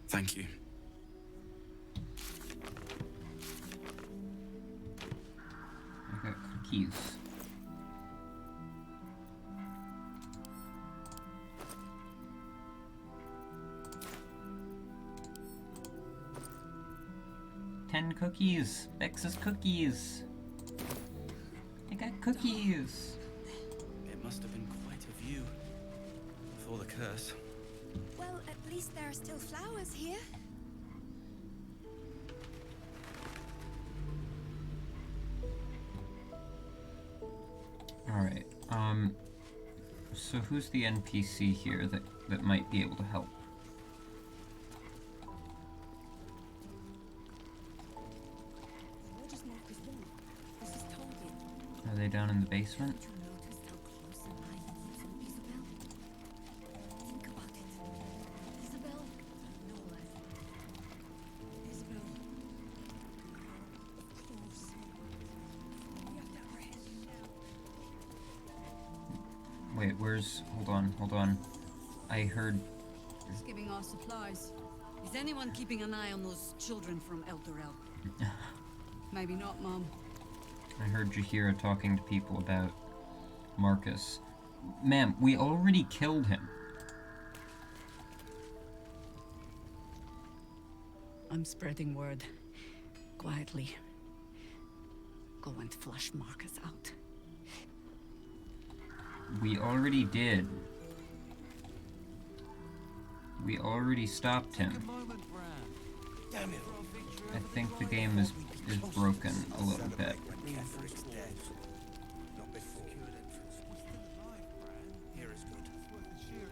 Thank you. I got cookies. Cookies. Vex's cookies. I got cookies. It must have been quite a view before the curse. Well, at least there are still flowers here. Alright, so who's the NPC here that might be able to help? Are they down in the basement? where's... Hold on. I heard... Just giving our supplies. Is anyone keeping an eye on those children from El Dorel? Maybe not, Mom. I heard Jahira talking to people about Marcus. Ma'am, we already killed him. I'm spreading word. Quietly. Go and flush Marcus out. We already did. We already stopped him. I think the game is broken a little bit.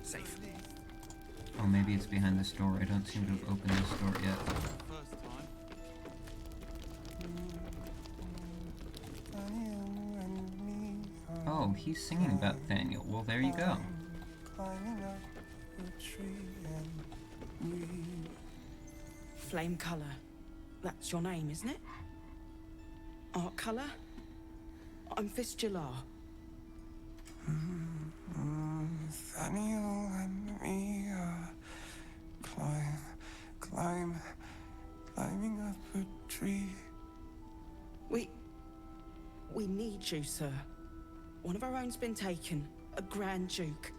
Safe. Oh, maybe it's behind this door. I don't seem to have opened this door yet. Oh, he's singing about Thaniel. Well, there you go. Flame colour. That's your name, isn't it? Art colour? I'm Fistula. Thaniel and me are climbing up a tree. We need you, sir. One of our own's been taken, a Grand Duke.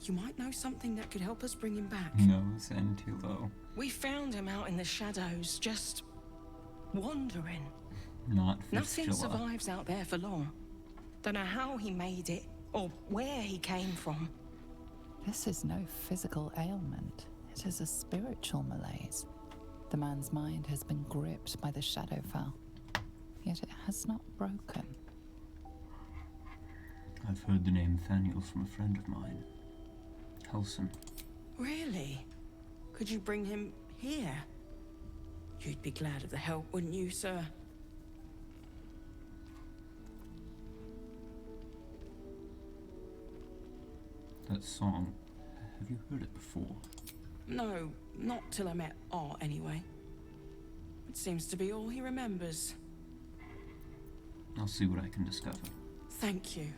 You might know something that could help us bring him back. No, send too low. We found him out in the shadows, just wandering. Not Nothing Fistula. survives out there for long. Don't know how he made it, or where he came from. This is no physical ailment. It is a spiritual malaise. The man's mind has been gripped by the Shadowfell, yet it has not broken. I've heard the name Thaniel from a friend of mine, Helson. Really? Could you bring him here? You'd be glad of the help, wouldn't you, sir? That song, have you heard it before? No, not till I met Art, anyway. It seems to be all he remembers. I'll see what I can discover. Thank you.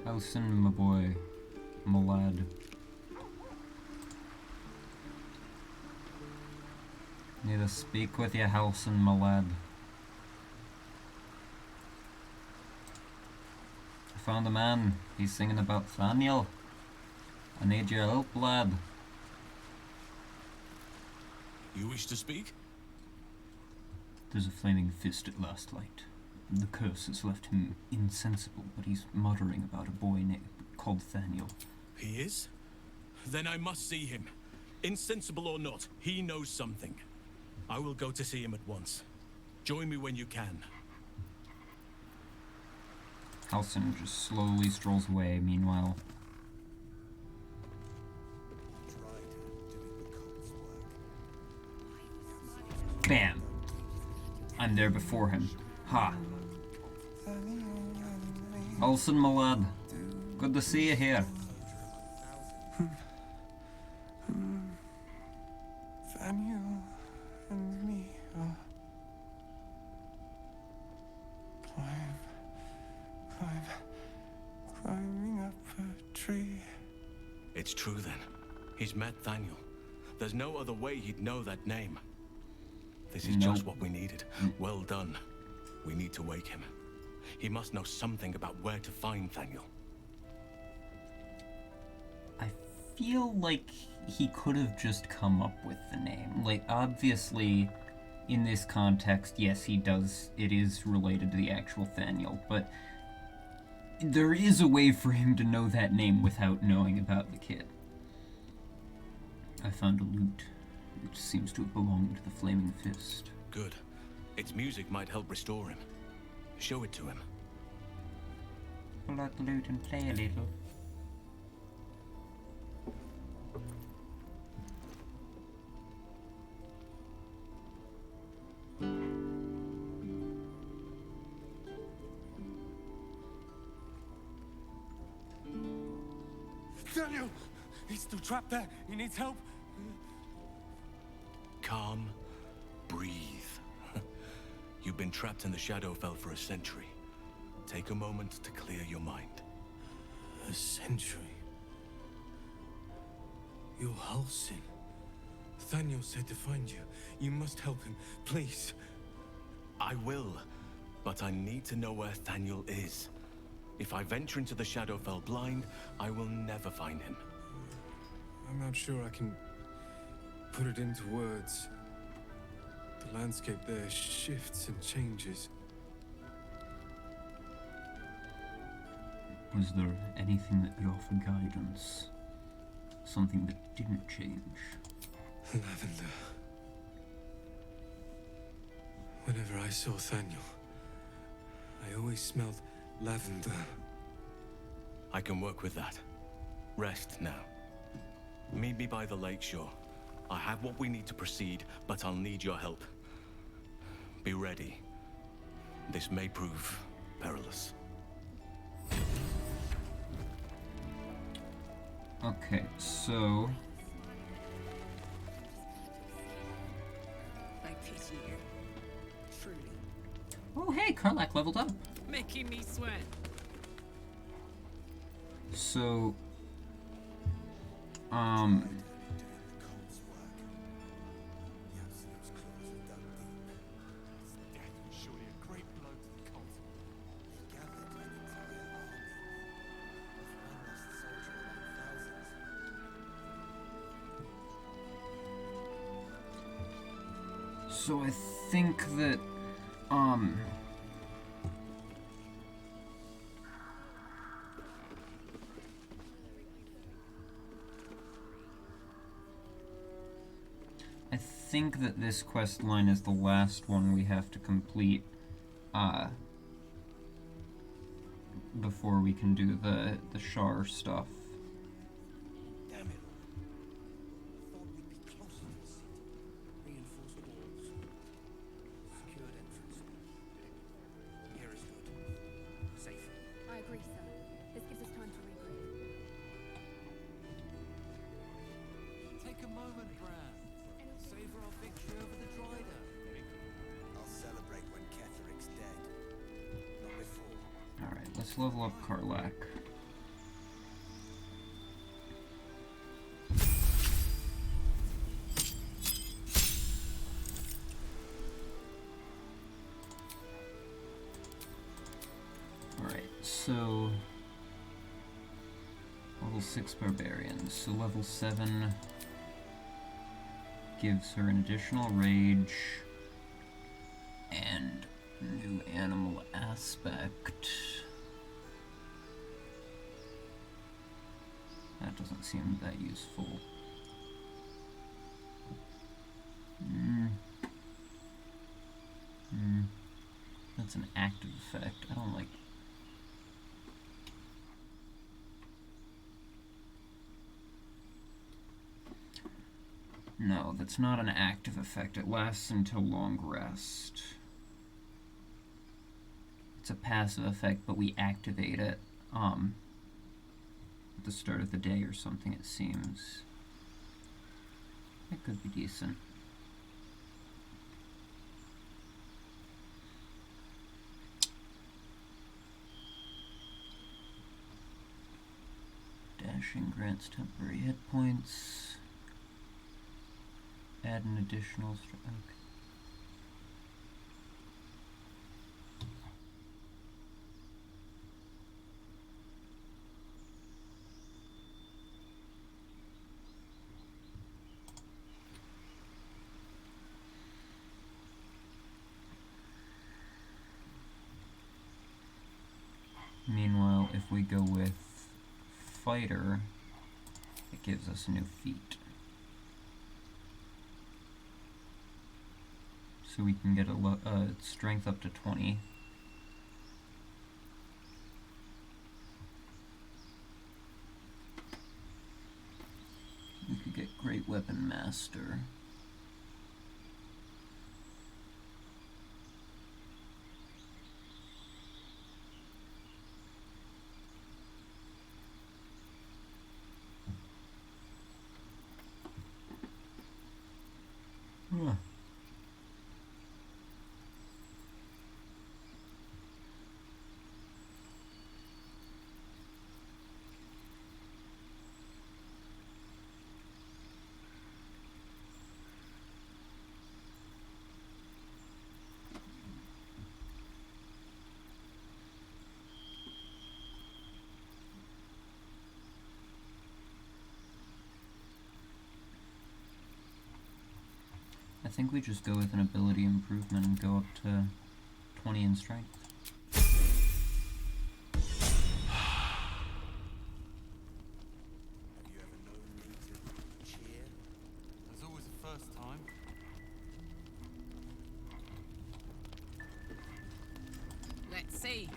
Helson, my boy, my lad. Need to speak with you, Helson, my lad. I found a man. He's singing about Thaniel. I need your help, lad. You wish to speak? There's a flaming fist at last light. The curse has left him insensible, but he's muttering about a boy called Thaniel. He is? Then I must see him. Insensible or not, he knows something. I will go to see him at once. Join me when you can. Halson just slowly strolls away, meanwhile. Bam! I'm there before him. Ha! Halson, my lad. Good to see you here. Thaniel and me are climbing up a tree. It's true then. He's met Thaniel. There's no other way he'd know that name. This is just what we needed. Well done. We need to wake him. He must know something about where to find Thaniel. I feel like he could have just come up with the name. Like, obviously, in this context, yes, he does. It is related to the actual Thaniel, but there is a way for him to know that name without knowing about the kid. I found a lute. It seems to have belonged to the Flaming Fist. Good. Its music might help restore him. Show it to him. Pull out the lute and play a little. Daniel! He's still trapped there. He needs help. calm, breathe. You've been trapped in the Shadowfell for a century. Take a moment to clear your mind. A century? You're Halsin. Thaniel said to find you. You must help him, please. I will, but I need to know where Thaniel is. If I venture into the Shadowfell blind, I will never find him. I'm not sure I can put it into words. The landscape there shifts and changes. Was there anything that you offered guidance? Something that didn't change? Lavender. Whenever I saw Thaniel, I always smelled lavender. I can work with that. Rest now. Meet me by the lakeshore. I have what we need to proceed, but I'll need your help. Be ready. This may prove perilous. Okay, so... I pity you. Truly. Oh hey, Karlach leveled up. Making me sweat. So... Surely a great blow to the cult. So I think that, I think that this quest line is the last one we have to complete, before we can do the Shar stuff. Damn it. Thought we'd be closer to the city. Reinforced walls. Secured entrance. Here is good. Safe. I agree, sir. This gives us time to regroup. Take a moment, Bran. Savor our victory over the Drider. I'll celebrate when Ketheric's dead. Not before. Alright, let's level up Karlach. Alright, so... level 6 barbarians, so level 7 gives her an additional rage and new animal aspect. That doesn't seem that useful. That's an active effect. I don't like. No, that's not an active effect. It lasts until long rest. It's a passive effect, but we activate it at the start of the day or something, it seems. It could be decent. Dashing grants temporary hit points. Add an additional okay. Meanwhile, if we go with Fighter, it gives us a new feat. So we can get a strength up to 20. We could get Great Weapon Master. think we just go with an ability improvement and go up to 20 in strength. There's always a first time. Let's see.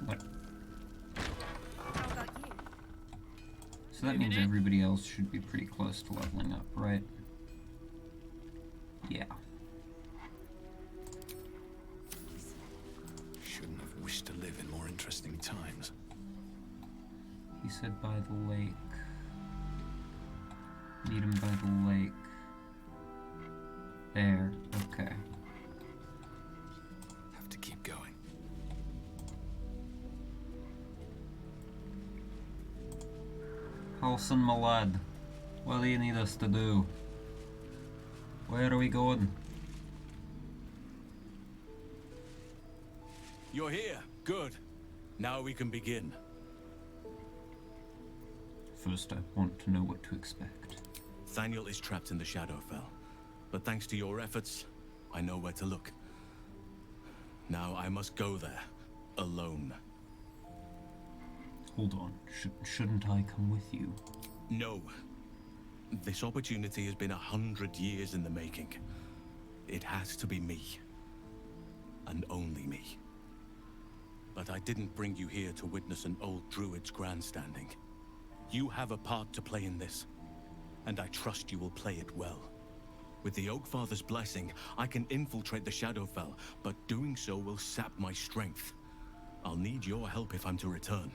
What? How about you? So that means everybody else should be pretty close to leveling up, right? Yeah. Shouldn't have wished to live in more interesting times. He said by the lake. Meet him by the lake. There, okay. Have to keep going. Halson, my lad, what do you need us to do? Where are we going? You're here. Good. Now we can begin. First, I want to know what to expect. Thaniel is trapped in the Shadowfell, but thanks to your efforts, I know where to look. Now I must go there, alone. Hold on, shouldn't I come with you? No. This opportunity has been 100 years in the making. It has to be me. And only me. But I didn't bring you here to witness an old druid's grandstanding. You have a part to play in this, and I trust you will play it well. With the Oakfather's blessing, I can infiltrate the Shadowfell, but doing so will sap my strength. I'll need your help if I'm to return.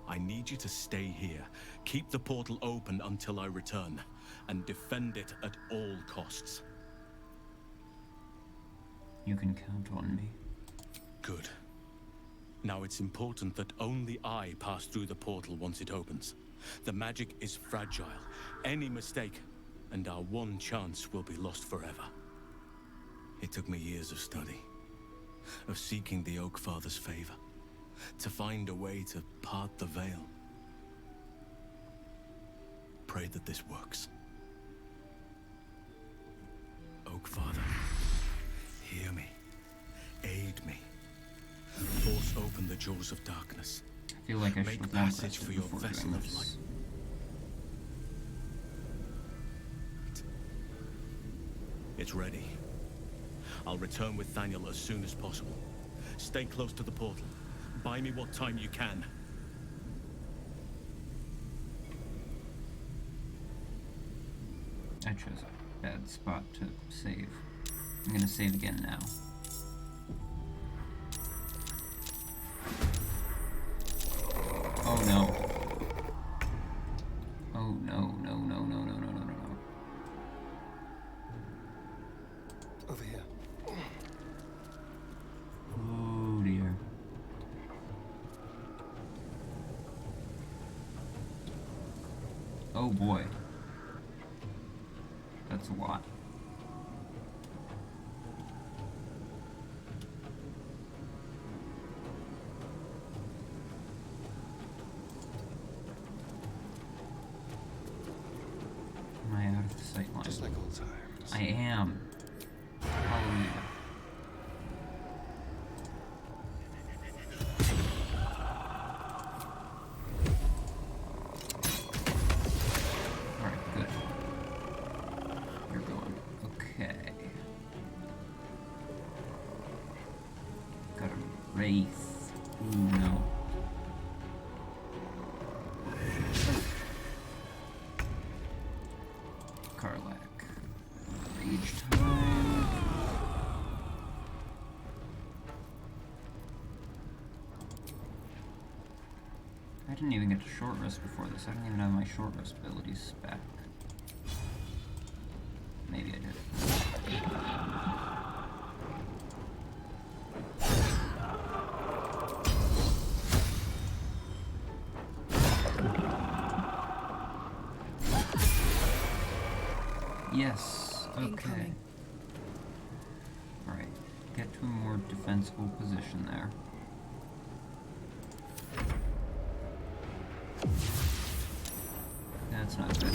I need you to stay here, keep the portal open until I return, and defend it at all costs. You can count on me. Good. Now it's important that only I pass through the portal once it opens. The magic is fragile. Any mistake, and our one chance will be lost forever. It took me years of study, of seeking the Oakfather's favor, to find a way to part the veil. Pray that this works. Oakfather, hear me. Aid me. Force open the jaws of darkness. I feel like I should make have passage long for your before vessel doing of this. light. It's ready. I'll return with Thaniel as soon as possible. Stay close to the portal. Buy me what time you can. I chose a bad spot to save. I'm gonna save again now. Oh no. Oh no, no, no, no, no, no, no, no, no. Over here. Oh dear. Oh boy. That's a lot. Am I out of the sight line? Just like old times. I am. Hallelujah. Alright, good. You're going. Okay. Got a wraith. Ooh, no. Karlak. Rage time. I didn't even get to short rest before this. I don't even have my short rest abilities back. Maybe I did. Yes, okay. Incoming. Alright, get to a more defensible position there. Then That's not good.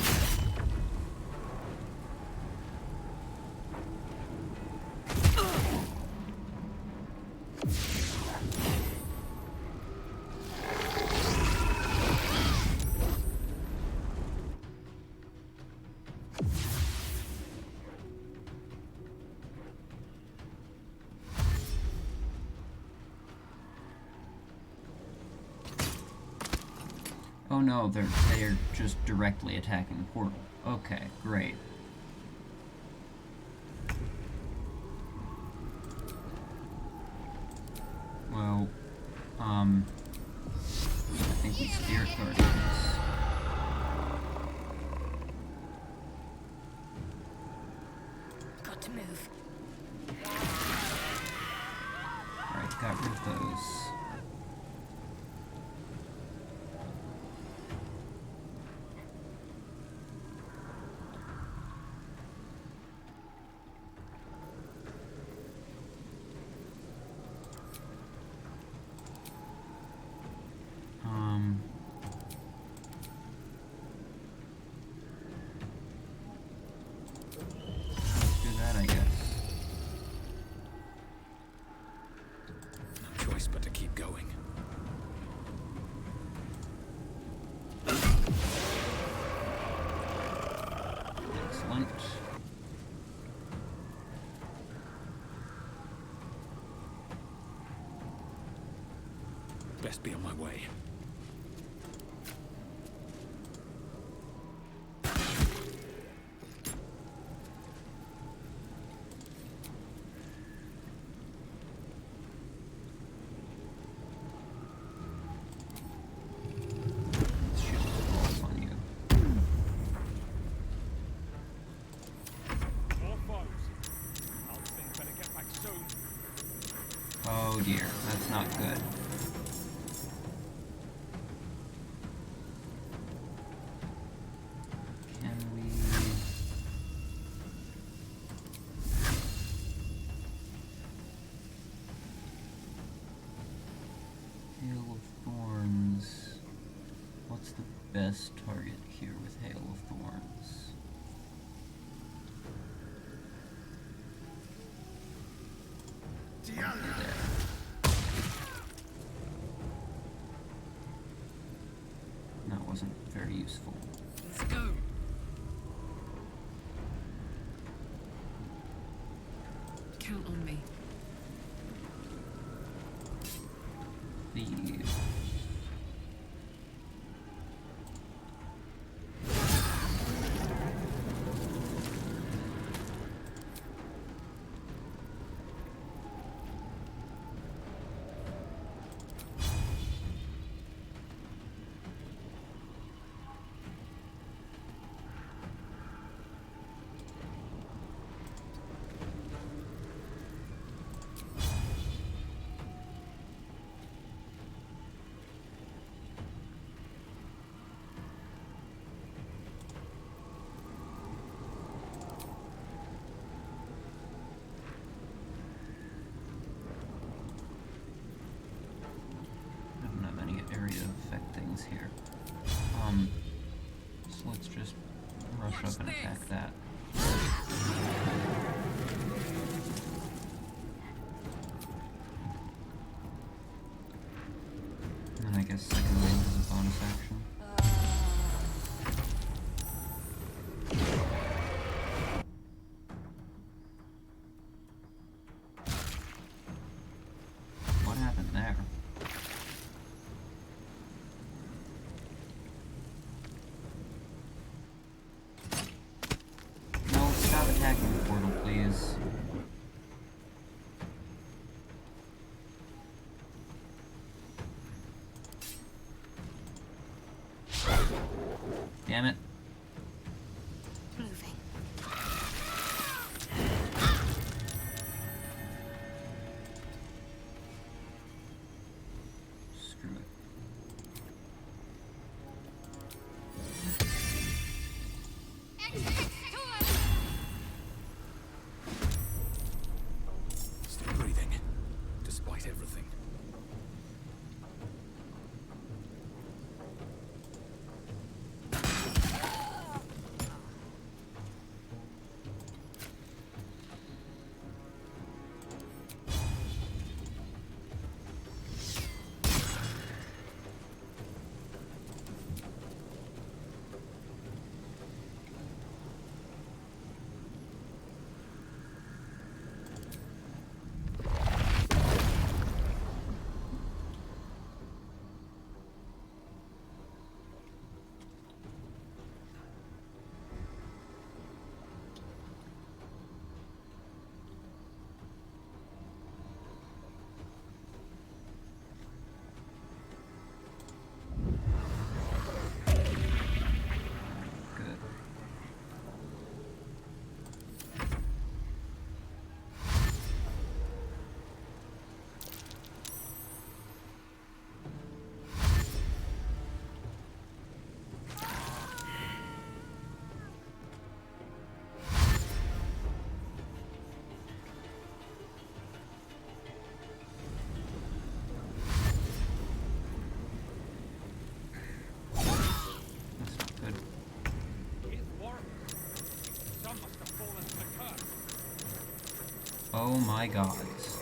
Oh no, they're just directly attacking the portal. Okay, great. Well, I think we spirit guarded this. Got to move. Alright, got rid of those. Do that, I guess. No choice but to keep going. Excellent. Best be on my way. Let's shoot the balls on you. More foes. Alston better get back soon. Oh dear, that's not good. Can we... Hail of Thorns. What's the best target here with Hail of Thorns? There. That wasn't very useful. Let's go. Count on me. Please. I don't have any area to affect things here. So let's just rush up and attack that. And then I guess second wave is a bonus action. What happened there? No, stop attacking the portal, please. Damn it. Moving. Screw it. Still breathing, despite everything. Oh my gods.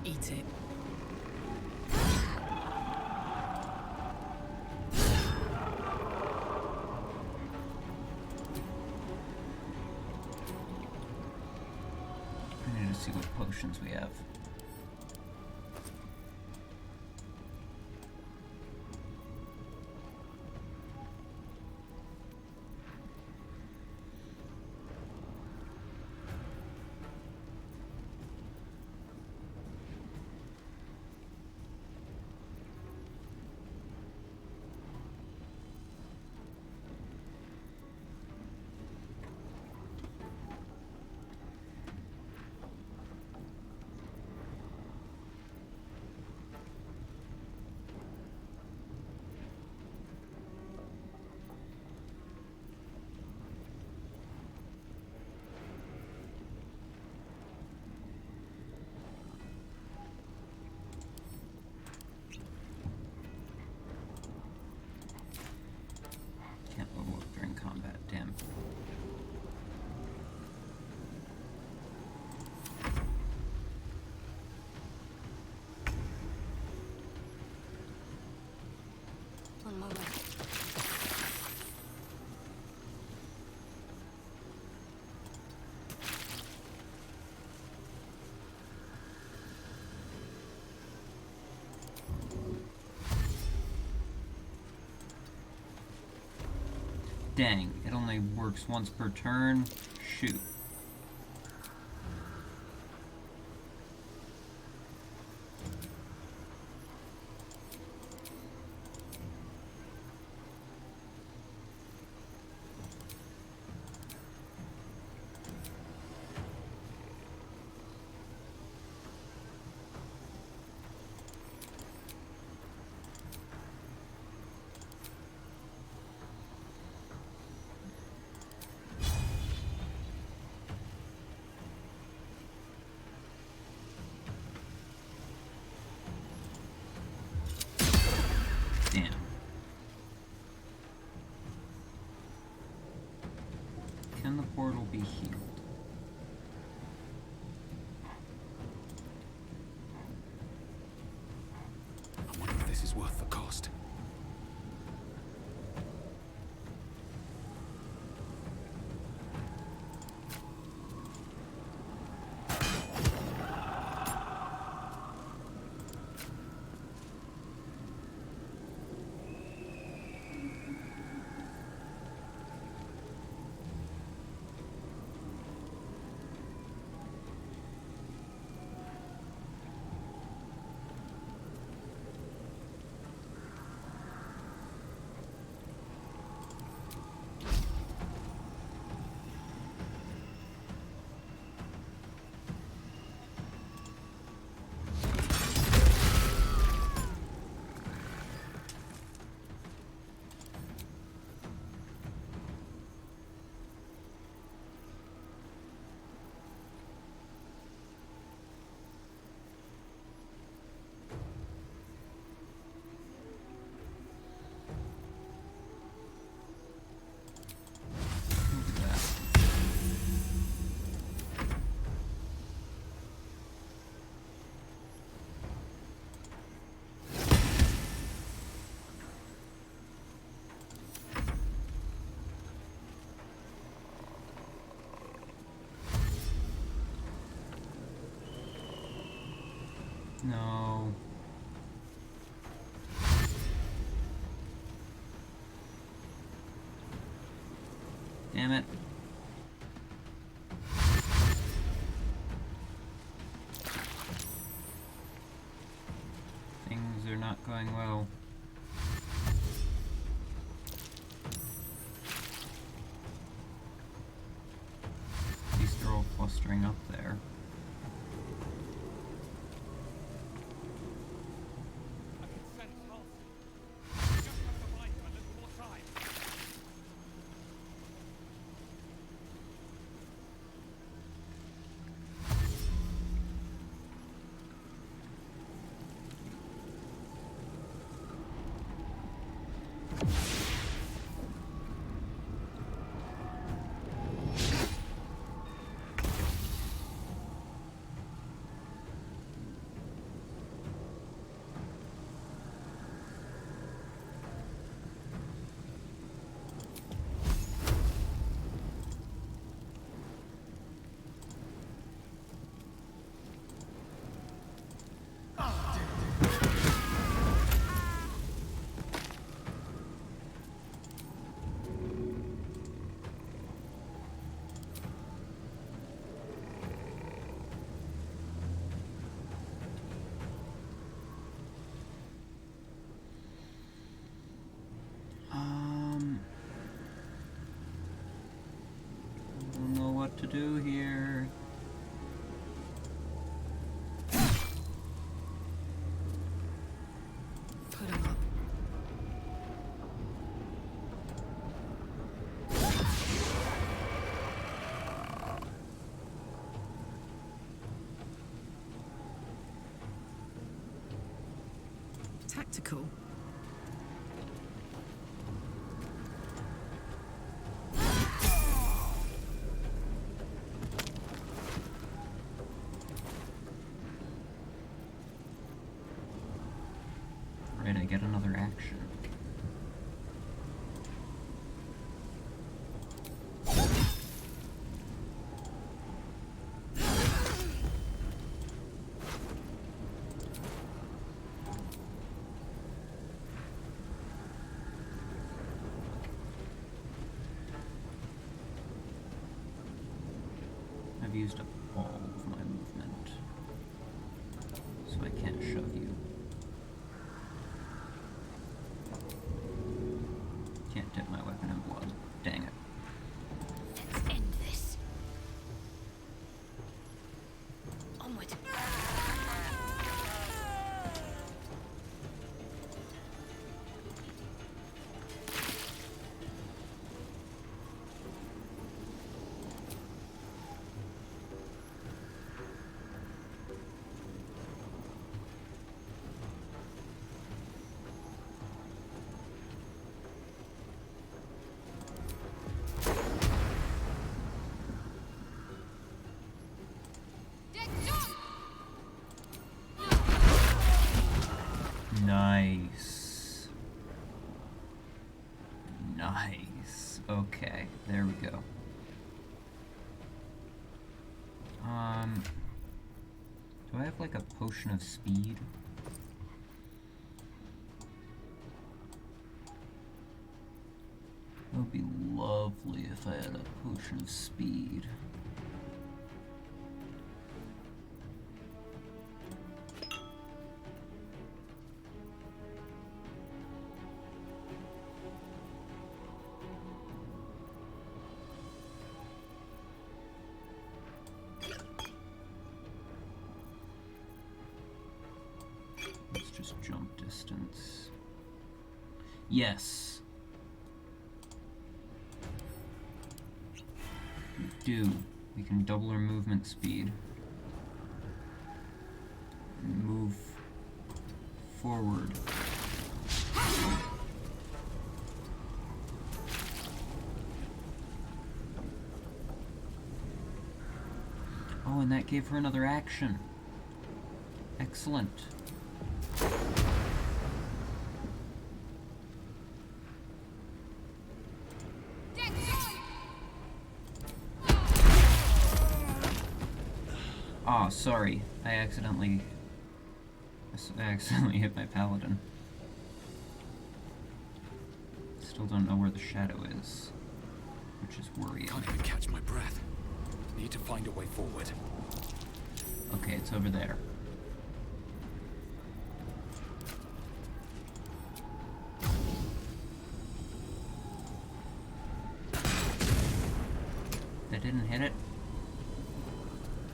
Eat it. I need to see what potions we have. Can't level up during combat, damn. On my way. Dang, it only works once per turn. Shoot. Damn. Can the portal be healed? I wonder if this is worth the cost. No. Damn it. Things are not going well. spectacle. Right, I get another action. I've used up all of my movement, so I can't shove you. Can't dip my weapon in blood. Dang it. Let's end this. Onward. Nice. Nice. Okay, there we go. Do I have like a potion of speed? It would be lovely if I had a potion of speed. Let's just jump distance. Yes. We do. We can double our movement speed. And move forward. Oh, and that gave her another action. Excellent. Oh, sorry. I accidentally hit my paladin. Still don't know where the shadow is, which is worrying. Can't even catch my breath. Need to find a way forward. Okay, it's over there. That didn't hit it?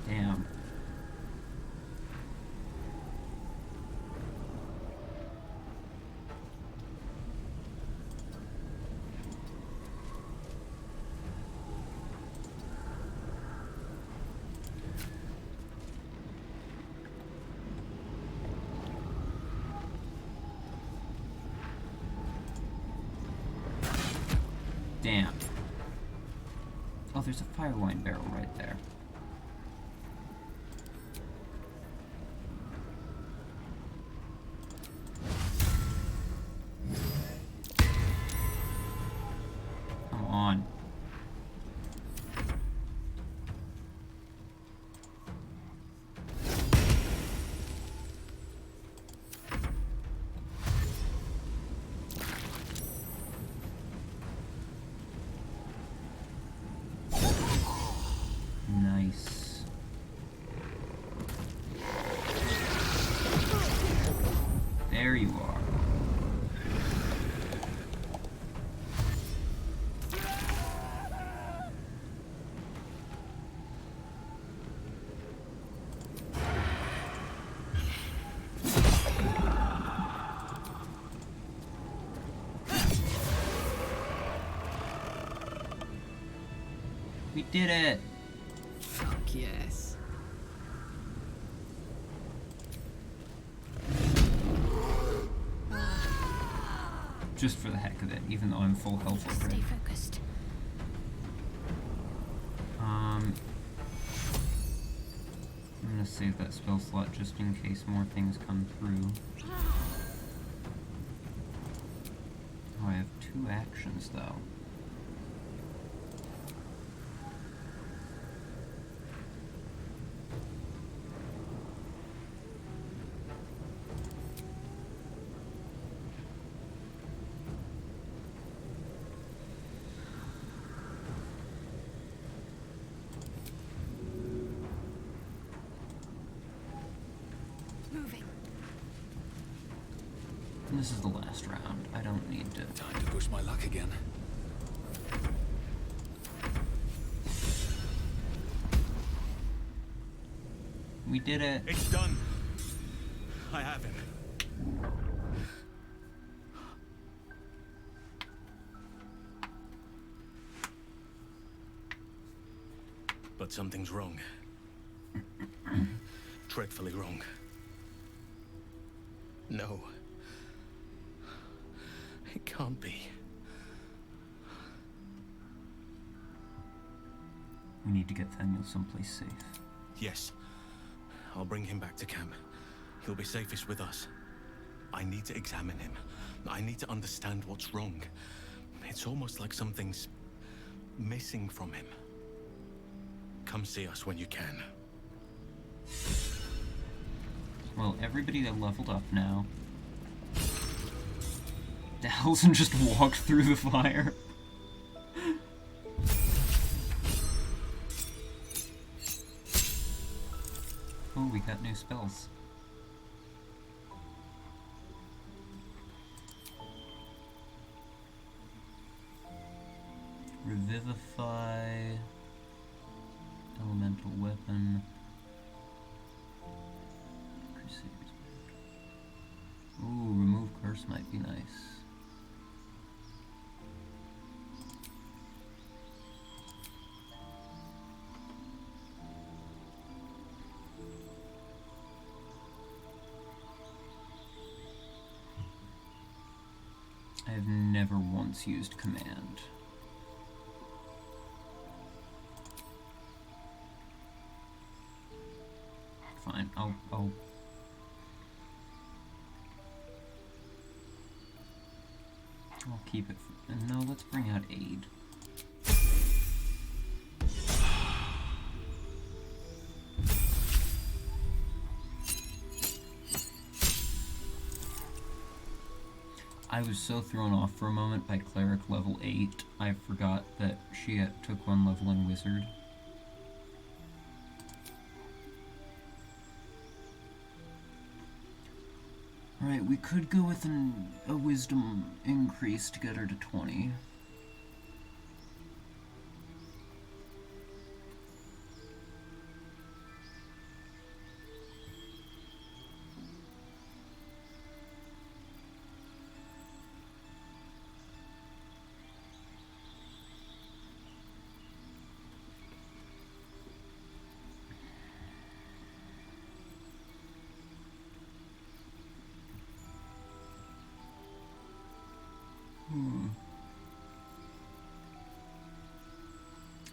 Damn. Damn. Oh, there's a fire wine barrel right there. Come on. Nice. There you are. We did it! Fuck yes. Just for the heck of it, even though I'm full health already. Stay focused. I'm gonna save that spell slot just in case more things come through. Oh, I have 2 actions though. This is the last round. I don't need to... Time to push my luck again. We did it. It's done. I have him. But something's wrong. Dreadfully wrong. No. It can't be. We need to get Thaniel someplace safe. Yes. I'll bring him back to camp. He'll be safest with us. I need to examine him. I need to understand what's wrong. It's almost like something's missing from him. Come see us when you can. Well, everybody that leveled up now. Dalton just walked through the fire. Oh, we got new spells. Revivify. Elemental weapon. Crusader's Banner. Ooh, remove curse might be nice. I've never once used command. Fine, I'll keep it. No, let's bring out aid. I was so thrown off for a moment by Cleric level 8, I forgot that she took 1 level in Wizard. Alright, we could go with a Wisdom increase to get her to 20.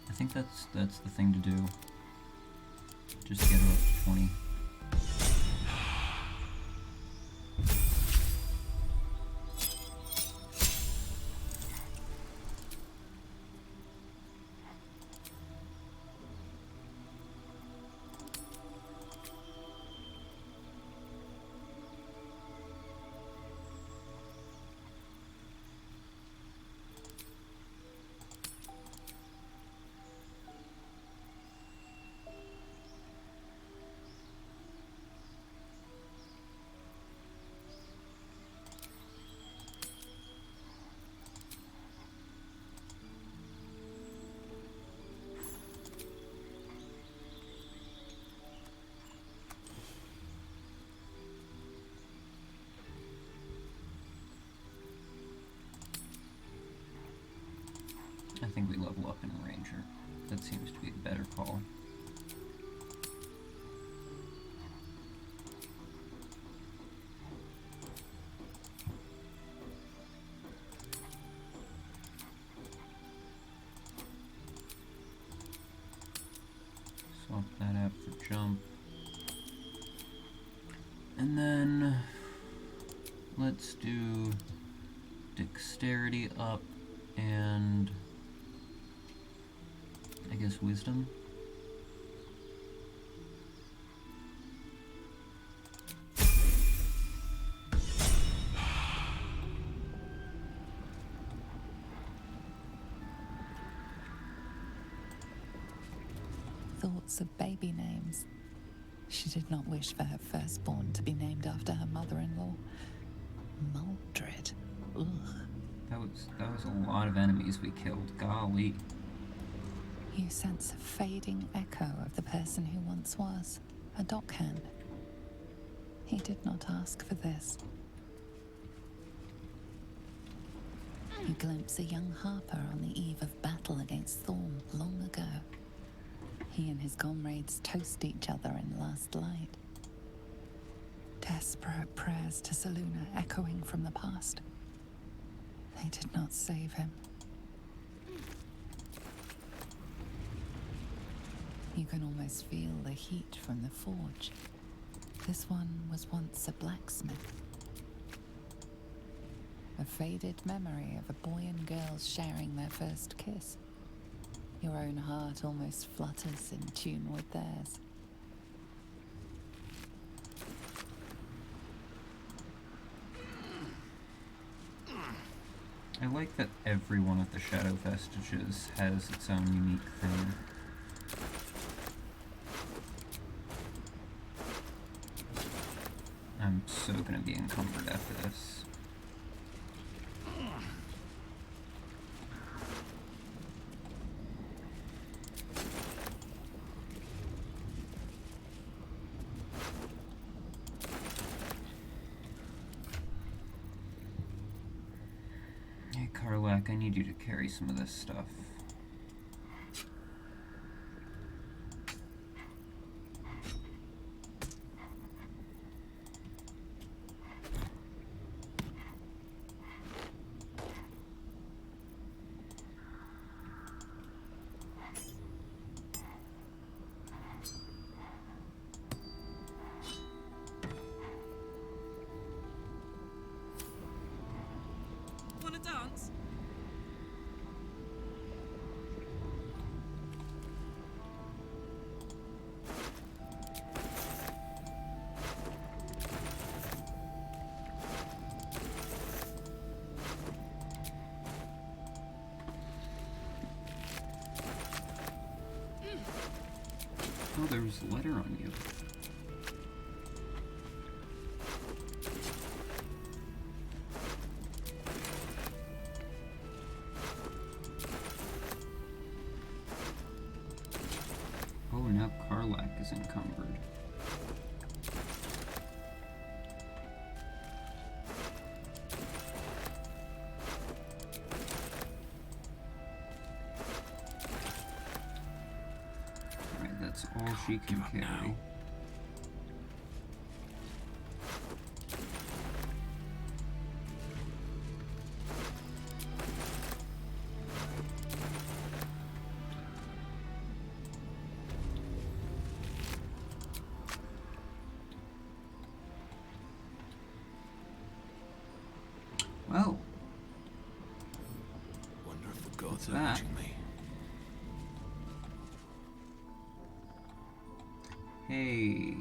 I think that's the thing to do. Just get her up to 20. I think we level up in Ranger. That seems to be the better call. And then let's do dexterity up and I guess wisdom. Thoughts of baby names. She did not wish for her firstborn to be named after her mother-in-law. Maldred. Ugh. That was a lot of enemies we killed. Golly. You sense a fading echo of the person who once was a dockhand. He did not ask for this. You glimpse a young harper on the eve of battle against Thorm long ago. He and his comrades toast each other in last light. Desperate prayers to Selûne echoing from the past. They did not save him. You can almost feel the heat from the forge. This one was once a blacksmith. A faded memory of a boy and girl sharing their first kiss. Your own heart almost flutters in tune with theirs. I like that every one of the shadow vestiges has its own unique thing. I'm so gonna be encumbered after this. Hey, Karlak, I need you to carry some of this stuff. Wanna dance? Oh, there was a letter on you. Oh, now Karlak is encumbered. Alright, that's all she can carry. Well, Wonder if the gods that? are watching me. Hey,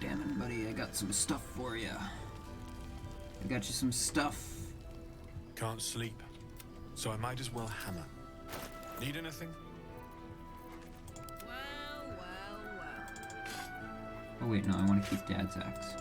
Damn, buddy, I got some stuff for you. I got you some stuff. Can't sleep, so I might as well hammer. Need anything? Oh wait, no, I want to keep Dad's axe.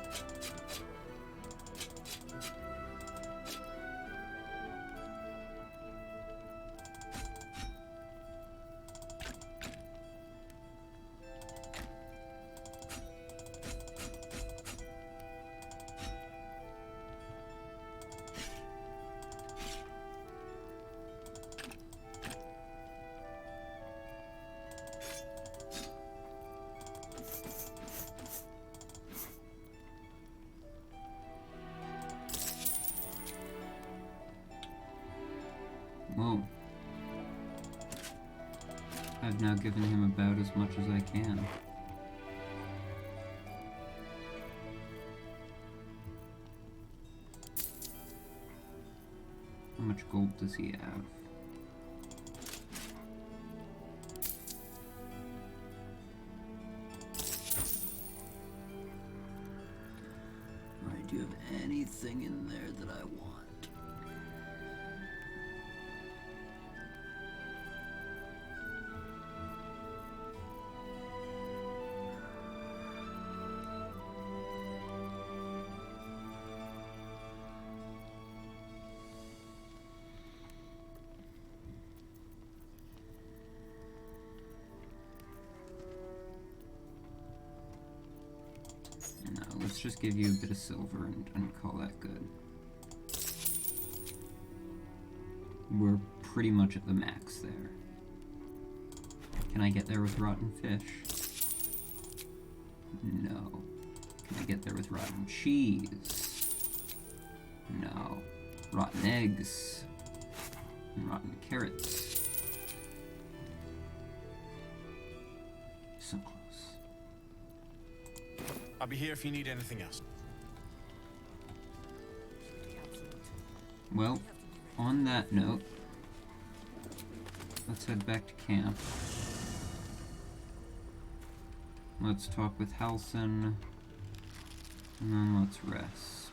now giving him about as much as I can. How much gold does he have? Alright, do you have anything in there that I want? No, let's just give you a bit of silver and call that good. We're pretty much at the max there. Can I get there with rotten fish? No. Can I get there with rotten cheese? No. Rotten eggs. And rotten carrots. So close. I'll be here if you need anything else. Well, on that note, let's head back to camp. Let's talk with Halsin, and then let's rest.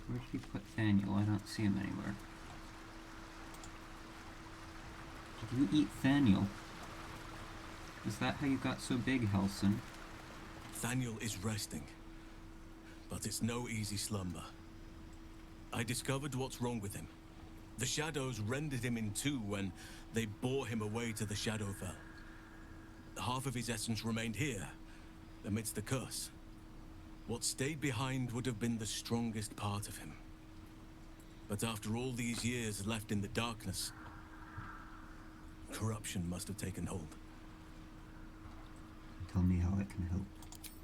Where did he put Thaniel? I don't see him anywhere. Did you eat Thaniel? Is that how you got so big, Halsin? Thaniel is resting, but it's no easy slumber. I discovered what's wrong with him. The shadows rendered him in two when they bore him away to the Shadowfell. Half of his essence remained here, amidst the curse. What stayed behind would have been the strongest part of him. But after all these years left in the darkness, corruption must have taken hold. Tell me how I can help.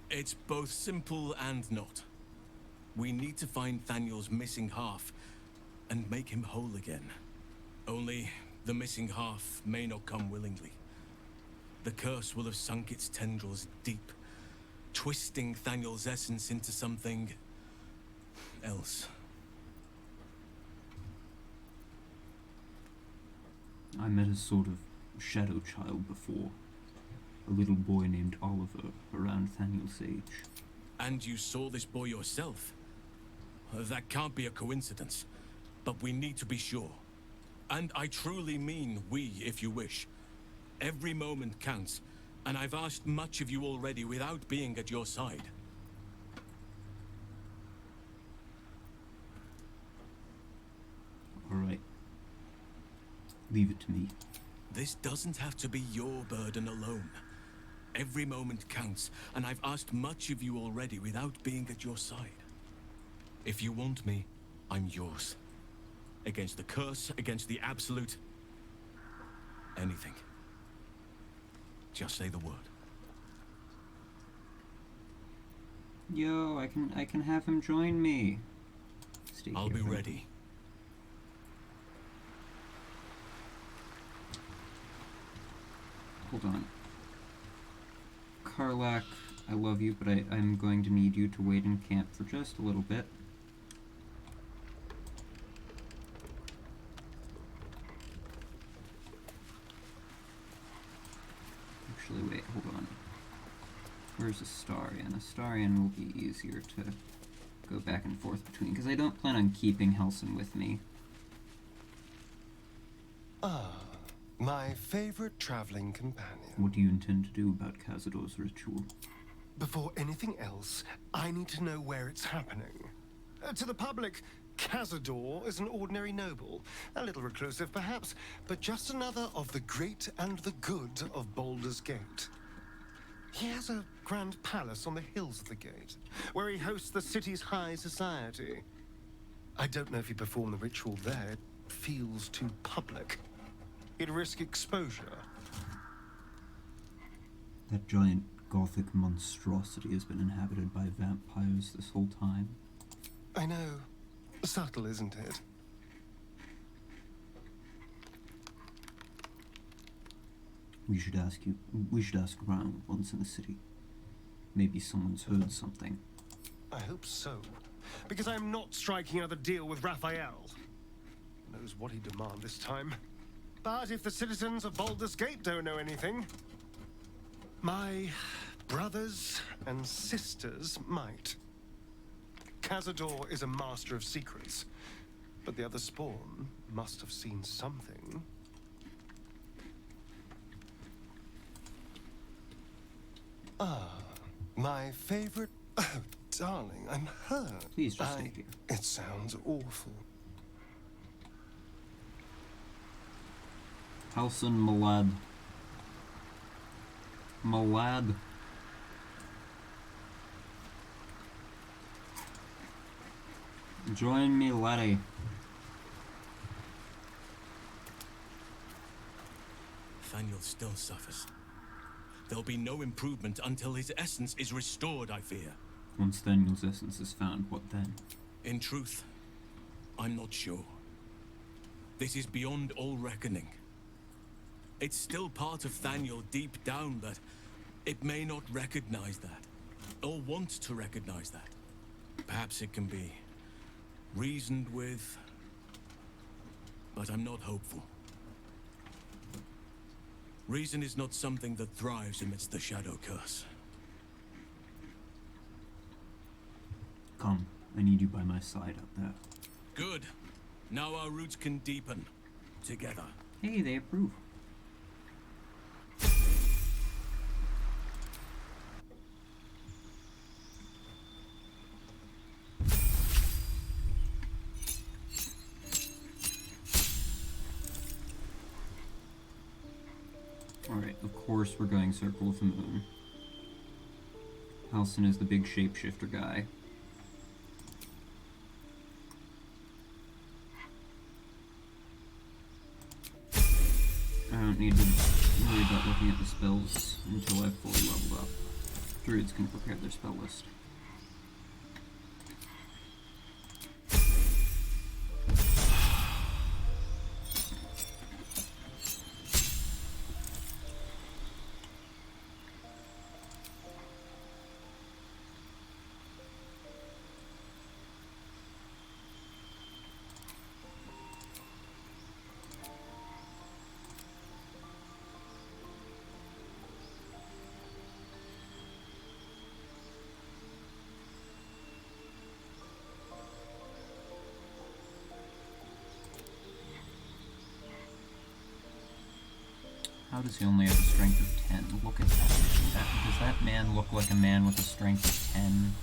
It's both simple and not. We need to find Thaniel's missing half and make him whole again. Only the missing half may not come willingly. The curse will have sunk its tendrils deep, twisting Thaniel's essence into something else. I met a sort of shadow child before. A little boy named Oliver around Thaniel's age. And you saw this boy yourself? That can't be a coincidence, but we need to be sure. And I truly mean we, if you wish. Every moment counts, and I've asked much of you already without being at your side. All right. Leave it to me. This doesn't have to be your burden alone. Every moment counts, and I've asked much of you already without being at your side. If you want me, I'm yours. Against the curse, against the absolute... anything. Just say the word. Yo, I can have him join me. Stay I'll be ready. Hold on. Karlach, I love you, but I'm going to need you to wait in camp for just a little bit. Actually, wait, hold on. Where's Astarion? Astarion will be easier to go back and forth between, because I don't plan on keeping Halsin with me. Ah, my favorite traveling companion. What do you intend to do about Cazador's ritual? Before anything else, I need to know where it's happening. To the public, Cazador is an ordinary noble. A little reclusive, perhaps, but just another of the great and the good of Baldur's Gate. He has a grand palace on the hills of the gate, where he hosts the city's high society. I don't know if he performed the ritual there. It feels too public. He'd risk exposure. That giant Gothic monstrosity has been inhabited by vampires this whole time. I know. Subtle, isn't it? We should ask around once in the city. Maybe someone's heard something. I hope so. Because I am not striking another deal with Raphael. Who knows what he'd demand this time. But if the citizens of Baldur's Gate don't know anything, my brothers and sisters might. Cazador is a master of secrets, but the other spawn must have seen something. Ah, my favorite... Oh, darling, I'm hurt. Please just stay here. It sounds awful. Halsin Malad. Malad. Join me, laddie. Thaniel still suffers. There'll be no improvement until his essence is restored, I fear. Once Thaniel's essence is found, what then? In truth, I'm not sure. This is beyond all reckoning. It's still part of Thaniel deep down that it may not recognize that, or want to recognize that. Perhaps it can be reasoned with, but I'm not hopeful. Reason is not something that thrives amidst the Shadow Curse. Come, I need you by my side up there. Good. Now our roots can deepen. Together. Hey, they approve. Alright, of course we're going Circle of the Moon. Halsin is the big shapeshifter guy. I don't need to worry about looking at the spells until I've fully leveled up. Druids can prepare their spell list. How does he only have a strength of 10? Look at that. Does that man look like a man with a strength of 10?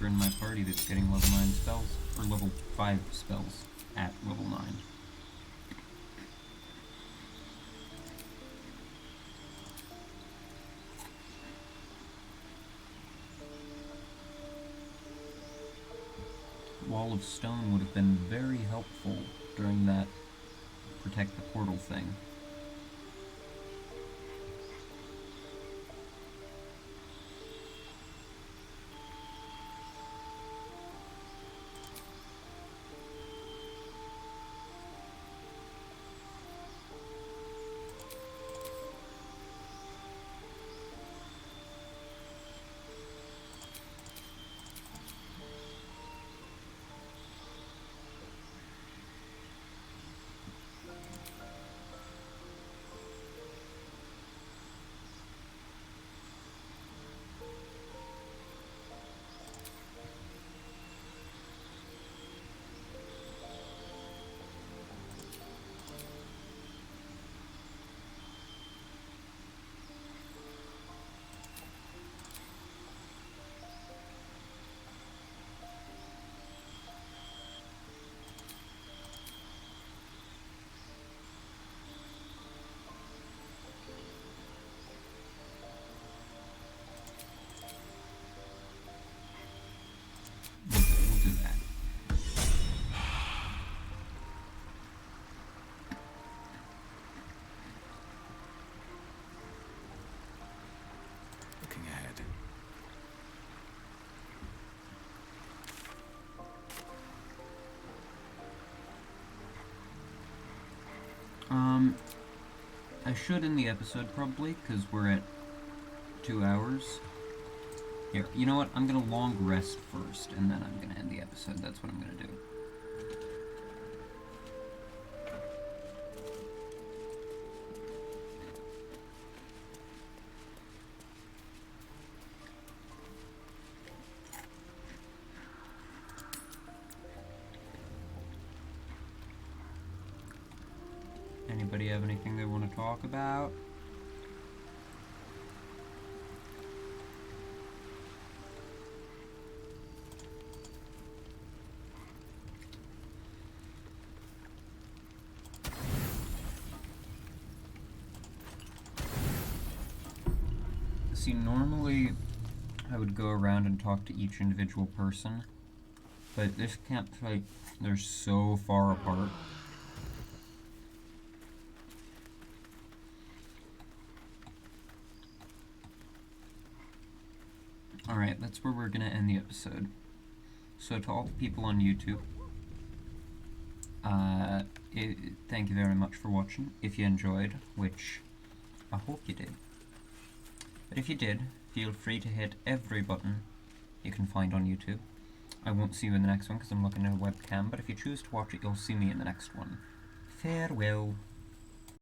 In my party that's getting level 9 spells, or level 5 spells at level 9. Wall of Stone would have been very helpful during that protect the portal thing. should end the episode probably, because we're at 2 hours. Here, you know what? I'm gonna long rest first, and then I'm gonna end the episode. That's what I'm gonna do. Anybody have anything they want to talk about? See, normally I would go around and talk to each individual person, but this campsite, they're so far apart. Alright, that's where we're gonna end the episode. So to all the people on YouTube, thank you very much for watching. If you enjoyed, which I hope you did. But if you did, feel free to hit every button you can find on YouTube. I won't see you in the next one because I'm looking at a webcam, but if you choose to watch it, you'll see me in the next one. Farewell.